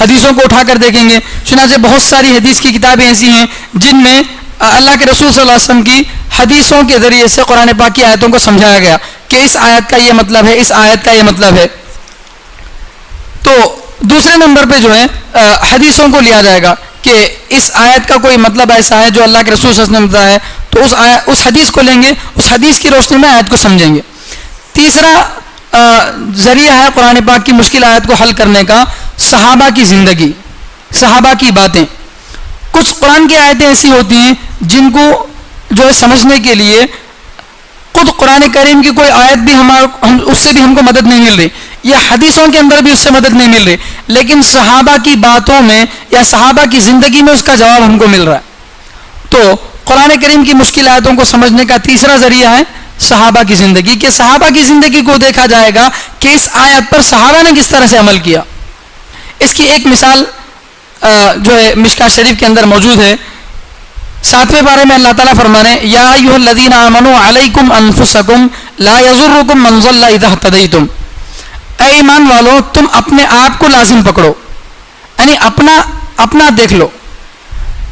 حدیثوں کو اٹھا کر دیکھیں گے. چنانچہ بہت ساری حدیث کی کتابیں ایسی ہیں جن میں اللہ کے رسول صلی اللہ علیہ وسلم کی حدیثوں کے ذریعے سے قرآن پاک کی آیتوں کو سمجھایا گیا کہ اس آیت کا یہ مطلب ہے، اس آیت کا یہ مطلب ہے. تو دوسرے نمبر پہ جو ہے حدیثوں کو لیا جائے گا کہ اس آیت کا کوئی مطلب ایسا ہے جو اللہ کے رسول صلی اللہ علیہ وسلم نے بتایا ہے، تو اس حدیث کو لیں گے، اس حدیث کی روشنی میں آیت کو سمجھیں گے. تیسرا ذریعہ ہے قرآن پاک کی مشکل آیت کو حل کرنے کا، صحابہ کی زندگی، صحابہ کی باتیں. کچھ قرآن کی آیتیں ایسی ہوتی ہیں جن کو جو ہے سمجھنے کے لیے خود قرآن کریم کی کوئی آیت بھی اس سے بھی ہم کو مدد نہیں مل رہی، یا حدیثوں کے اندر بھی اس سے مدد نہیں مل رہی، لیکن صحابہ کی باتوں میں یا صحابہ کی زندگی میں اس کا جواب ہم کو مل رہا ہے. تو قرآن کریم کی مشکل آیتوں کو سمجھنے کا تیسرا ذریعہ ہے صحابہ کی زندگی، کہ صحابہ کی زندگی کو دیکھا جائے گا کہ اس آیت پر صحابہ نے کس طرح سے عمل کیا. اس کی ایک مثال جو ہے مشکاۃ شریف کے اندر موجود ہے. 7ویں پارے میں اللہ تعالیٰ فرمانے یا ایھا الذین آمنوا علیکم انفسکم لا یضرکم من ضل اذا اہتدیتم، اے ایمان والو تم اپنے آپ کو لازم پکڑو، یعنی اپنا دیکھ لو.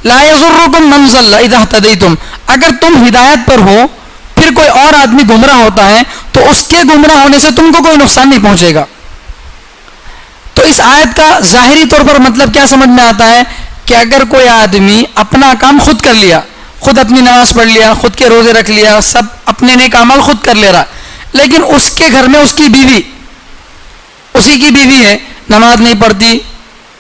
لا یضرکم من ضل اذا اہتدیتم، اگر تم ہدایت پر ہو پھر کوئی اور آدمی گمراہ ہوتا ہے تو اس کے گمراہ ہونے سے تم کو کوئی نقصان نہیں پہنچے گا. تو اس آیت کا ظاہری طور پر مطلب کیا سمجھ میں آتا ہے کہ اگر کوئی آدمی اپنا کام خود کر لیا، خود اپنی نماز پڑھ لیا، خود کے روزے رکھ لیا، سب اپنے نیک اعمال خود کر لے رہا، لیکن اس کے گھر میں اس کی بیوی ہے، نماز نہیں پڑھتی،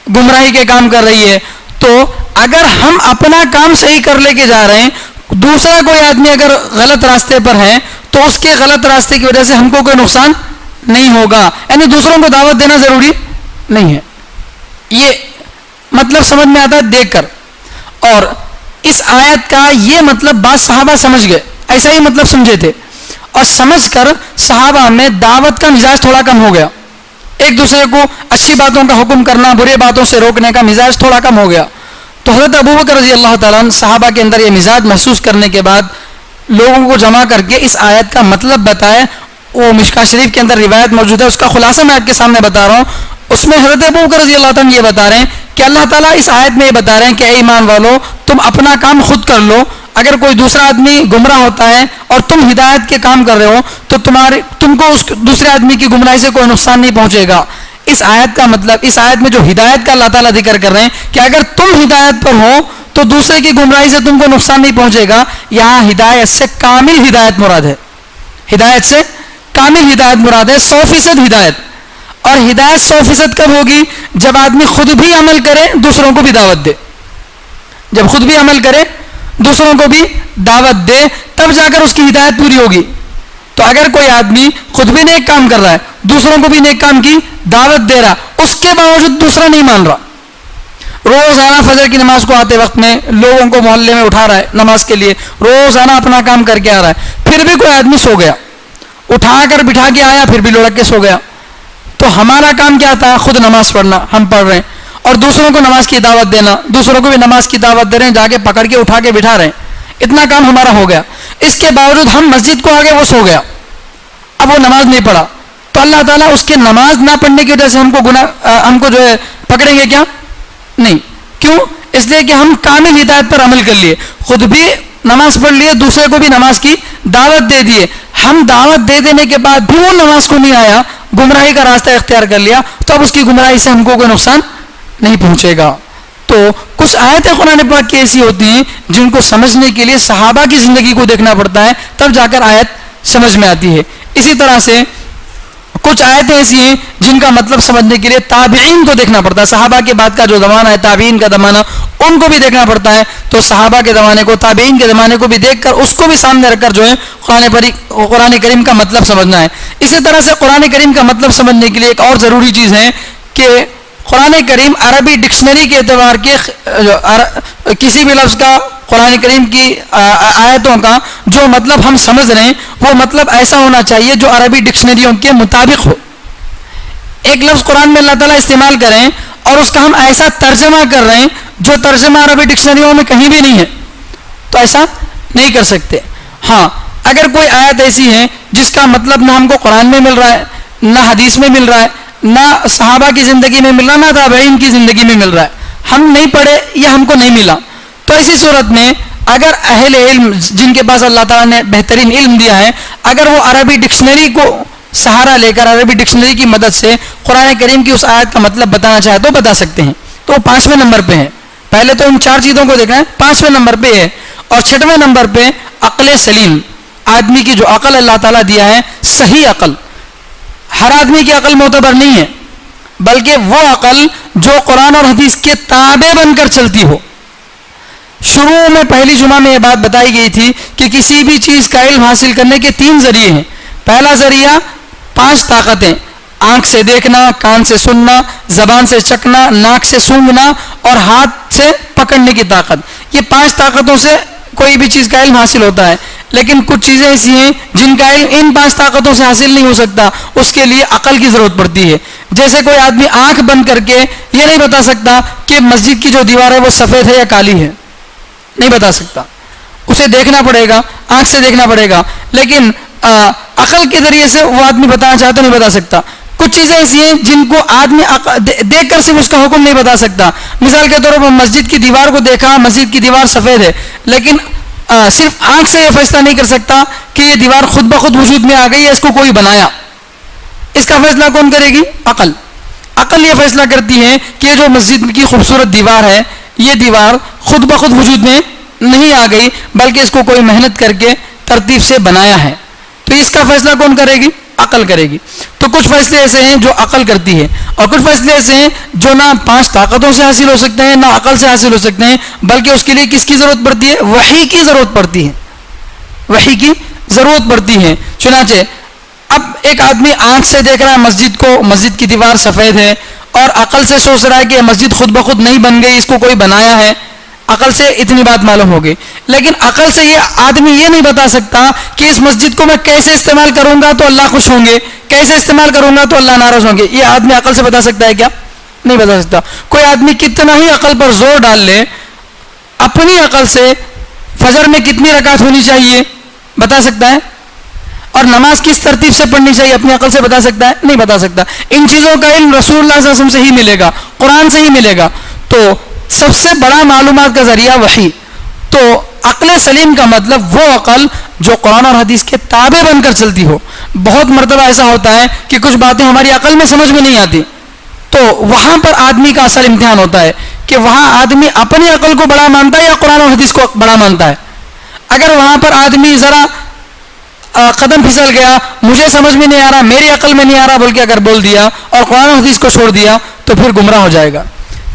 گمراہی کے کام کر رہی ہے. تو اگر ہم اپنا کام صحیح کر لے کے جا رہے ہیں, دوسرا کوئی آدمی اگر غلط راستے پر ہے تو اس کے غلط راستے کی وجہ سے ہم کو کوئی نقصان نہیں ہوگا. یعنی دوسروں کو دعوت دینا ضروری نہیں ہے. یہ مطلب سمجھ میں آتا ہے دیکھ کر. اور اس آیت کا یہ مطلب بعض صحابہ سمجھ گئے, ایسا ہی مطلب سمجھے تھے, اور سمجھ کر صحابہ میں دعوت کا مزاج تھوڑا کم ہو گیا. ایک دوسرے کو اچھی باتوں کا حکم کرنا, برے باتوں سے روکنے کا مزاج تھوڑا کم ہو گیا. تو حضرت ابوبکر رضی اللہ تعالیٰ عنہ صحابہ کے اندر یہ مزاج محسوس کرنے کے بعد لوگوں کو جمع کر کے اس آیت کا مطلب بتائے. وہ مشکاہ شریف کے اندر روایت موجود ہے, اس کا خلاصہ میں آپ کے سامنے بتا رہا ہوں. اس میں حضرت ابوبکر رضی اللہ تعالیٰ عنہ یہ بتا رہے ہیں کہ اللہ تعالیٰ اس آیت میں یہ بتا رہے ہیں کہ اے ایمان والو, تم اپنا کام خود کر لو. اگر کوئی دوسرا آدمی گمراہ ہوتا ہے اور تم ہدایت کے کام کر رہے ہو تو تم کو اس دوسرے آدمی کی گمراہی سے کوئی نقصان نہیں پہنچے گا. اس آیت کا مطلب, اس آیت میں جو ہدایت کا اللہ تعالیٰ ذکر کر رہے ہیں کہ اگر تم ہدایت پر ہو تو دوسرے کی گمراہی سے تم کو نقصان نہیں پہنچے گا. یہاں ہدایت سے کامل ہدایت مراد ہے. ہدایت سے کامل ہدایت مراد ہے, 100% ہدایت. اور ہدایت 100% کب ہوگی؟ جب آدمی خود بھی عمل کرے, دوسروں کو بھی دعوت دے. جب خود بھی عمل کرے, دوسروں کو بھی دعوت دے, تب جا کر اس کی ہدایت پوری ہوگی. تو اگر کوئی آدمی خود بھی نیک کام کر رہا ہے, دوسروں کو بھی نیک کام کی دعوت دے رہا, اس کے باوجود دوسرا نہیں مان رہا, روزانہ فجر کی نماز کو آتے وقت میں لوگوں کو محلے میں اٹھا رہا ہے نماز کے لیے, روزانہ اپنا کام کر کے آ رہا ہے, پھر بھی کوئی آدمی سو گیا, اٹھا کر بٹھا کے آیا, پھر بھی لڑک کے سو گیا, تو ہمارا کام کیا تھا؟ خود نماز پڑھنا, ہم پڑھ رہے ہیں, اور دوسروں کو نماز کی دعوت دینا, دوسروں کو بھی نماز کی دعوت دے رہے ہیں, جا کے پکڑ کے اٹھا کے بٹھا رہے ہیں. اتنا کام ہمارا ہو گیا. اس کے باوجود ہم مسجد کو آگے, وہ سو گیا, اب وہ نماز نہیں پڑھا, تو اللہ تعالیٰ اس کے نماز نہ پڑھنے کی وجہ سے ہم کو جو ہے پکڑیں گے کیا؟ نہیں. کیوں؟ اس لیے کہ ہم کامل ہدایت پر عمل کر لیے, خود بھی نماز پڑھ لیے, دوسرے کو بھی نماز کی دعوت دے دیے. ہم دعوت دے دینے کے بعد بھی وہ نماز کو نہیں آیا, گمراہی کا راستہ اختیار کر لیا, تو اب اس کی گمراہی سے ہم کو کوئی نقصان نہیں پہنچے گا. تو کچھ آیتیں قرآن پاک کی ایسی ہوتی ہیں جن کو سمجھنے کے لیے صحابہ کی زندگی کو دیکھنا پڑتا ہے, تب جا کر آیت سمجھ میں آتی ہے. اسی طرح سے کچھ آیتیں ایسی ہیں جن کا مطلب سمجھنے کے لیے تابعین کو دیکھنا پڑتا ہے. صحابہ کے بعد کا جو زمانہ ہے, تابعین کا زمانہ, ان کو بھی دیکھنا پڑتا ہے. تو صحابہ کے زمانے کو, تابعین کے زمانے کو بھی دیکھ کر اس کو بھی سامنے رکھ کر جو ہے قرآن کریم کا مطلب سمجھنا ہے. اسی طرح سے قرآن کریم کا مطلب سمجھنے کے لیے ایک اور ضروری چیز ہے کہ قرآن کریم عربی ڈکشنری کے اعتبار کے کسی بھی لفظ کا, قرآن کریم کی آیتوں کا جو مطلب ہم سمجھ رہے ہیں وہ مطلب ایسا ہونا چاہیے جو عربی ڈکشنریوں کے مطابق ہو. ایک لفظ قرآن میں اللہ تعالیٰ استعمال کریں اور اس کا ہم ایسا ترجمہ کر رہے ہیں جو ترجمہ عربی ڈکشنریوں میں کہیں بھی نہیں ہے, تو ایسا نہیں کر سکتے. ہاں, اگر کوئی آیت ایسی ہے جس کا مطلب نہ ہم کو قرآن میں مل رہا ہے, نہ حدیث میں مل رہا ہے, نہ صحابہ کی زندگی میں مل رہا, نہ تابعین کی زندگی میں مل رہا ہے, ہم نہیں پڑھے یا ہم کو نہیں ملا, تو ایسی صورت میں اگر اہل علم جن کے پاس اللہ تعالیٰ نے بہترین علم دیا ہے, اگر وہ عربی ڈکشنری کو سہارا لے کر, عربی ڈکشنری کی مدد سے قرآن کریم کی اس آیت کا مطلب بتانا چاہے تو بتا سکتے ہیں. تو 5ویں نمبر پہ ہے. پہلے تو ان 4 چیزوں کو دیکھنا ہے, 5ویں نمبر پہ ہے. اور 6ویں نمبر پہ عقل سلیم, آدمی کی جو عقل اللہ تعالیٰ دیا ہے, صحیح عقل. ہر آدمی کی عقل معتبر نہیں ہے, بلکہ وہ عقل جو قرآن اور حدیث کے تابع بن کر چلتی ہو. شروع میں پہلی جمعہ میں یہ بات بتائی گئی تھی کہ کسی بھی چیز کا علم حاصل کرنے کے 3 ذریعے ہیں. پہلا ذریعہ 5 طاقتیں, آنکھ سے دیکھنا, کان سے سننا, زبان سے چکھنا, ناک سے سونگھنا اور ہاتھ سے پکڑنے کی طاقت. یہ 5 طاقتوں سے کوئی بھی چیز کا علم حاصل ہوتا ہے. لیکن کچھ چیزیں ایسی ہیں جن کا علم ان 5 طاقتوں سے حاصل نہیں ہو سکتا, اس کے لیے عقل کی ضرورت پڑتی ہے. جیسے کوئی آدمی آنکھ بند کر کے یہ نہیں بتا سکتا کہ مسجد کی جو دیوار ہے وہ سفید ہے یا کالی ہے, نہیں بتا سکتا. اسے دیکھنا پڑے گا, آنکھ سے دیکھنا پڑے گا, لیکن عقل کے ذریعے سے وہ آدمی بتانا چاہتا نہیں بتا سکتا. کچھ چیزیں ایسی ہیں جن کو آدمی دیکھ کر صرف اس کا حکم نہیں بتا سکتا. مثال کے طور پر مسجد کی دیوار کو دیکھا, مسجد کی دیوار سفید ہے, لیکن صرف آنکھ سے یہ فیصلہ نہیں کر سکتا کہ یہ دیوار خود بخود وجود میں آ گئی ہے, اس کو کوئی بنایا. اس کا فیصلہ کون کرے گی؟ عقل. عقل یہ فیصلہ کرتی ہے کہ یہ جو مسجد کی خوبصورت دیوار ہے, یہ دیوار خود بخود وجود میں نہیں آ گئی, بلکہ اس کو کوئی محنت کر کے ترتیب سے بنایا ہے. تو اس کا فیصلہ کون کرے گی؟ عقل کرے گی. تو کچھ فیصلے ایسے ہیں جو عقل کرتی ہے, اور کچھ فیصلے ایسے ہیں جو نہ 5 طاقتوں سے حاصل ہو سکتے ہیں نہ عقل سے حاصل ہو سکتے ہیں, بلکہ اس کے لیے کس کی ضرورت پڑتی ہے؟ وحی کی ضرورت پڑتی ہے, وحی کی ضرورت پڑتی ہے. چنانچہ اب ایک آدمی آنکھ سے دیکھ رہا ہے مسجد کو, مسجد کی دیوار سفید ہے, اور عقل سے سوچ رہا ہے کہ مسجد خود بخود نہیں بن گئی, اس کو کوئی بنایا ہے. عقل سے اتنی بات معلوم ہو گئی, لیکن عقل سے یہ آدمی یہ نہیں بتا سکتا کہ اس مسجد کو میں کیسے استعمال کروں گا تو اللہ خوش ہوں گے, کیسے استعمال کروں گا تو اللہ ناراض ہوں گے. یہ آدمی عقل سے بتا سکتا ہے کیا؟ نہیں بتا سکتا. کوئی آدمی کتنا ہی عقل پر زور ڈال لے, اپنی عقل سے فجر میں کتنی رکعت ہونی چاہیے بتا سکتا ہے؟ اور نماز کس ترتیب سے پڑھنی چاہیے اپنی عقل سے بتا سکتا ہے؟ نہیں بتا سکتا. ان چیزوں کا علم رسول اللہ صلی اللہ علیہ وسلم سے ہی ملے گا, قرآن سے ہی ملے گا. تو سب سے بڑا معلومات کا ذریعہ وحی. تو عقل سلیم کا مطلب وہ عقل جو قرآن اور حدیث کے تابع بن کر چلتی ہو. بہت مرتبہ ایسا ہوتا ہے کہ کچھ باتیں ہماری عقل میں سمجھ میں نہیں آتی, تو وہاں پر آدمی کا اصل امتحان ہوتا ہے کہ وہاں آدمی اپنی عقل کو بڑا مانتا ہے یا قرآن اور حدیث کو بڑا مانتا ہے. اگر وہاں پر آدمی ذرا قدم پھسل گیا, مجھے سمجھ میں نہیں آ رہا, میری عقل میں نہیں آ رہا بول کے اگر بول دیا اور قرآن و حدیث کو چھوڑ دیا تو پھر گمراہ ہو جائے گا.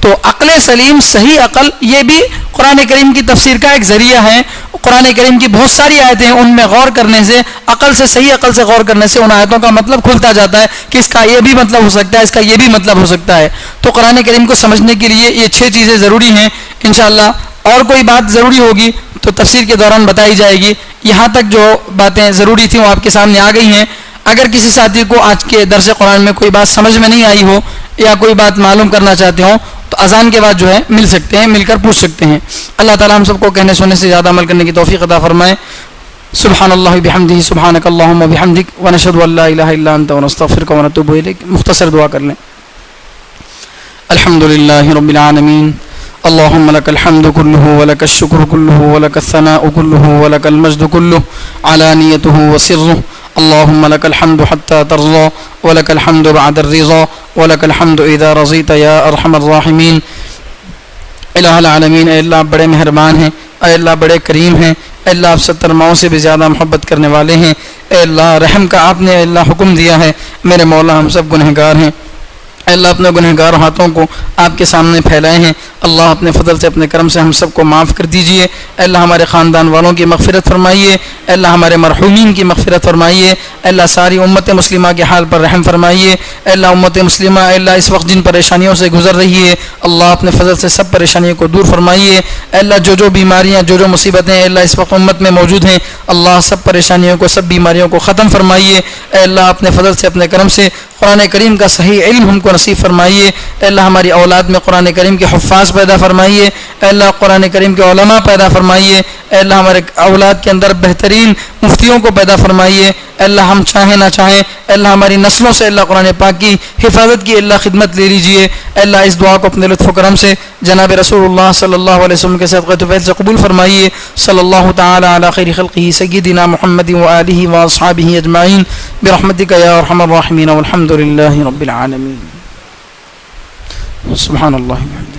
تو عقل سلیم, صحیح عقل, یہ بھی قرآن کریم کی تفسیر کا ایک ذریعہ ہے. قرآن کریم کی بہت ساری آیتیں ہیں, ان میں غور کرنے سے, عقل سے, صحیح عقل سے غور کرنے سے ان آیتوں کا مطلب کھلتا جاتا ہے کہ اس کا یہ بھی مطلب ہو سکتا ہے, اس کا یہ بھی مطلب ہو سکتا ہے. تو قرآن کریم کو سمجھنے کے لیے یہ 6 چیزیں ضروری ہیں. انشاءاللہ اور کوئی بات ضروری ہوگی تو تفسیر کے دوران بتائی جائے گی. یہاں تک جو باتیں ضروری تھیں وہ آپ کے سامنے آ گئی ہیں. اگر کسی ساتھی کو آج کے درس قرآن میں کوئی بات سمجھ میں نہیں آئی ہو یا کوئی بات معلوم کرنا چاہتے ہوں تو اذان کے بعد جو ہے مل سکتے ہیں, مل کر پوچھ سکتے ہیں. اللہ تعالی ہم سب کو کہنے سننے سے زیادہ عمل کرنے کی توفیق عطا فرمائے. سبحان اللہ بحمدہ, سبحانک اللہم وبحمدک, ونشہد ان لا الہ الا انت ونستغفرک ونتوب الیک. مختصر دعا کر لیں. الحمدللہ رب العالمین, اللهم لك الحمد كله ولك الشكر كله ولك الثناء كله ولك المجد كله علانيته وسره. اللهم لك الحمد حتى ترضى ولك الحمد بعد الرضا ولك الحمد إذا رضيت يا أرحم الراحمين. الہ العالمین, اے اللہ آپ بڑے مہربان ہیں, اے اللہ بڑے کریم ہیں, اے اللہ آپ 70 ماؤں سے بھی زیادہ محبت کرنے والے ہیں. اے اللہ رحم کا آپ نے اے اللہ حکم دیا ہے. میرے مولا ہم سب گنہگار ہیں, اے اللہ اپنے گنہگار ہاتھوں کو آپ کے سامنے پھیلائے ہیں. اللہ اپنے فضل سے, اپنے کرم سے ہم سب کو معاف کر دیجئے. اے اللہ ہمارے خاندان والوں کی مغفرت فرمائیے. اے اللہ ہمارے مرحومین کی مغفرت فرمائیے. اے اللہ ساری امت مسلمہ کے حال پر رحم فرمائیے. اے اللہ امت مسلمہ, اے اللہ اس وقت جن پریشانیوں سے گزر رہی ہے, اللہ اپنے فضل سے سب پریشانیوں کو دور فرمائیے. اے اللہ جو بیماریاں, جو مصیبتیں اے اللہ اس وقت امت میں موجود ہیں, اللہ سب پریشانیوں کو, سب بیماریوں کو ختم فرمائیے. اے اللہ اپنے فضل سے, اپنے کرم سے قرآن کریم کا صحیح علم ہم کو نصیب فرمائیے. اے اللہ ہماری اولاد میں قرآن کریم کے حفاظ پیدا فرمائیے. اے اللہ قرآن کریم کے علماء پیدا فرمائیے. اے اللہ ہمارے اولاد کے اندر بہترین مفتیوں کو پیدا فرمائیے. اے اللہ ہم چاہیں نہ چاہیں, اے اللہ ہماری نسلوں سے اللہ قرآن پاک کی حفاظت کی اللہ خدمت لے لیجئے. اے اللہ اس دعا کو اپنے لطف و کرم سے جناب رسول اللہ صلی اللہ علیہ وسلم کے صدقہ طفیل سے قبول فرمائیے. صلی اللہ تعالی علی خیر خلقہ سیدنا محمد و آلہ و اصحابہ اجمعین برحمتک یا ارحم الراحمین, والحمد للہ رب العالمین. سبحان اللہ.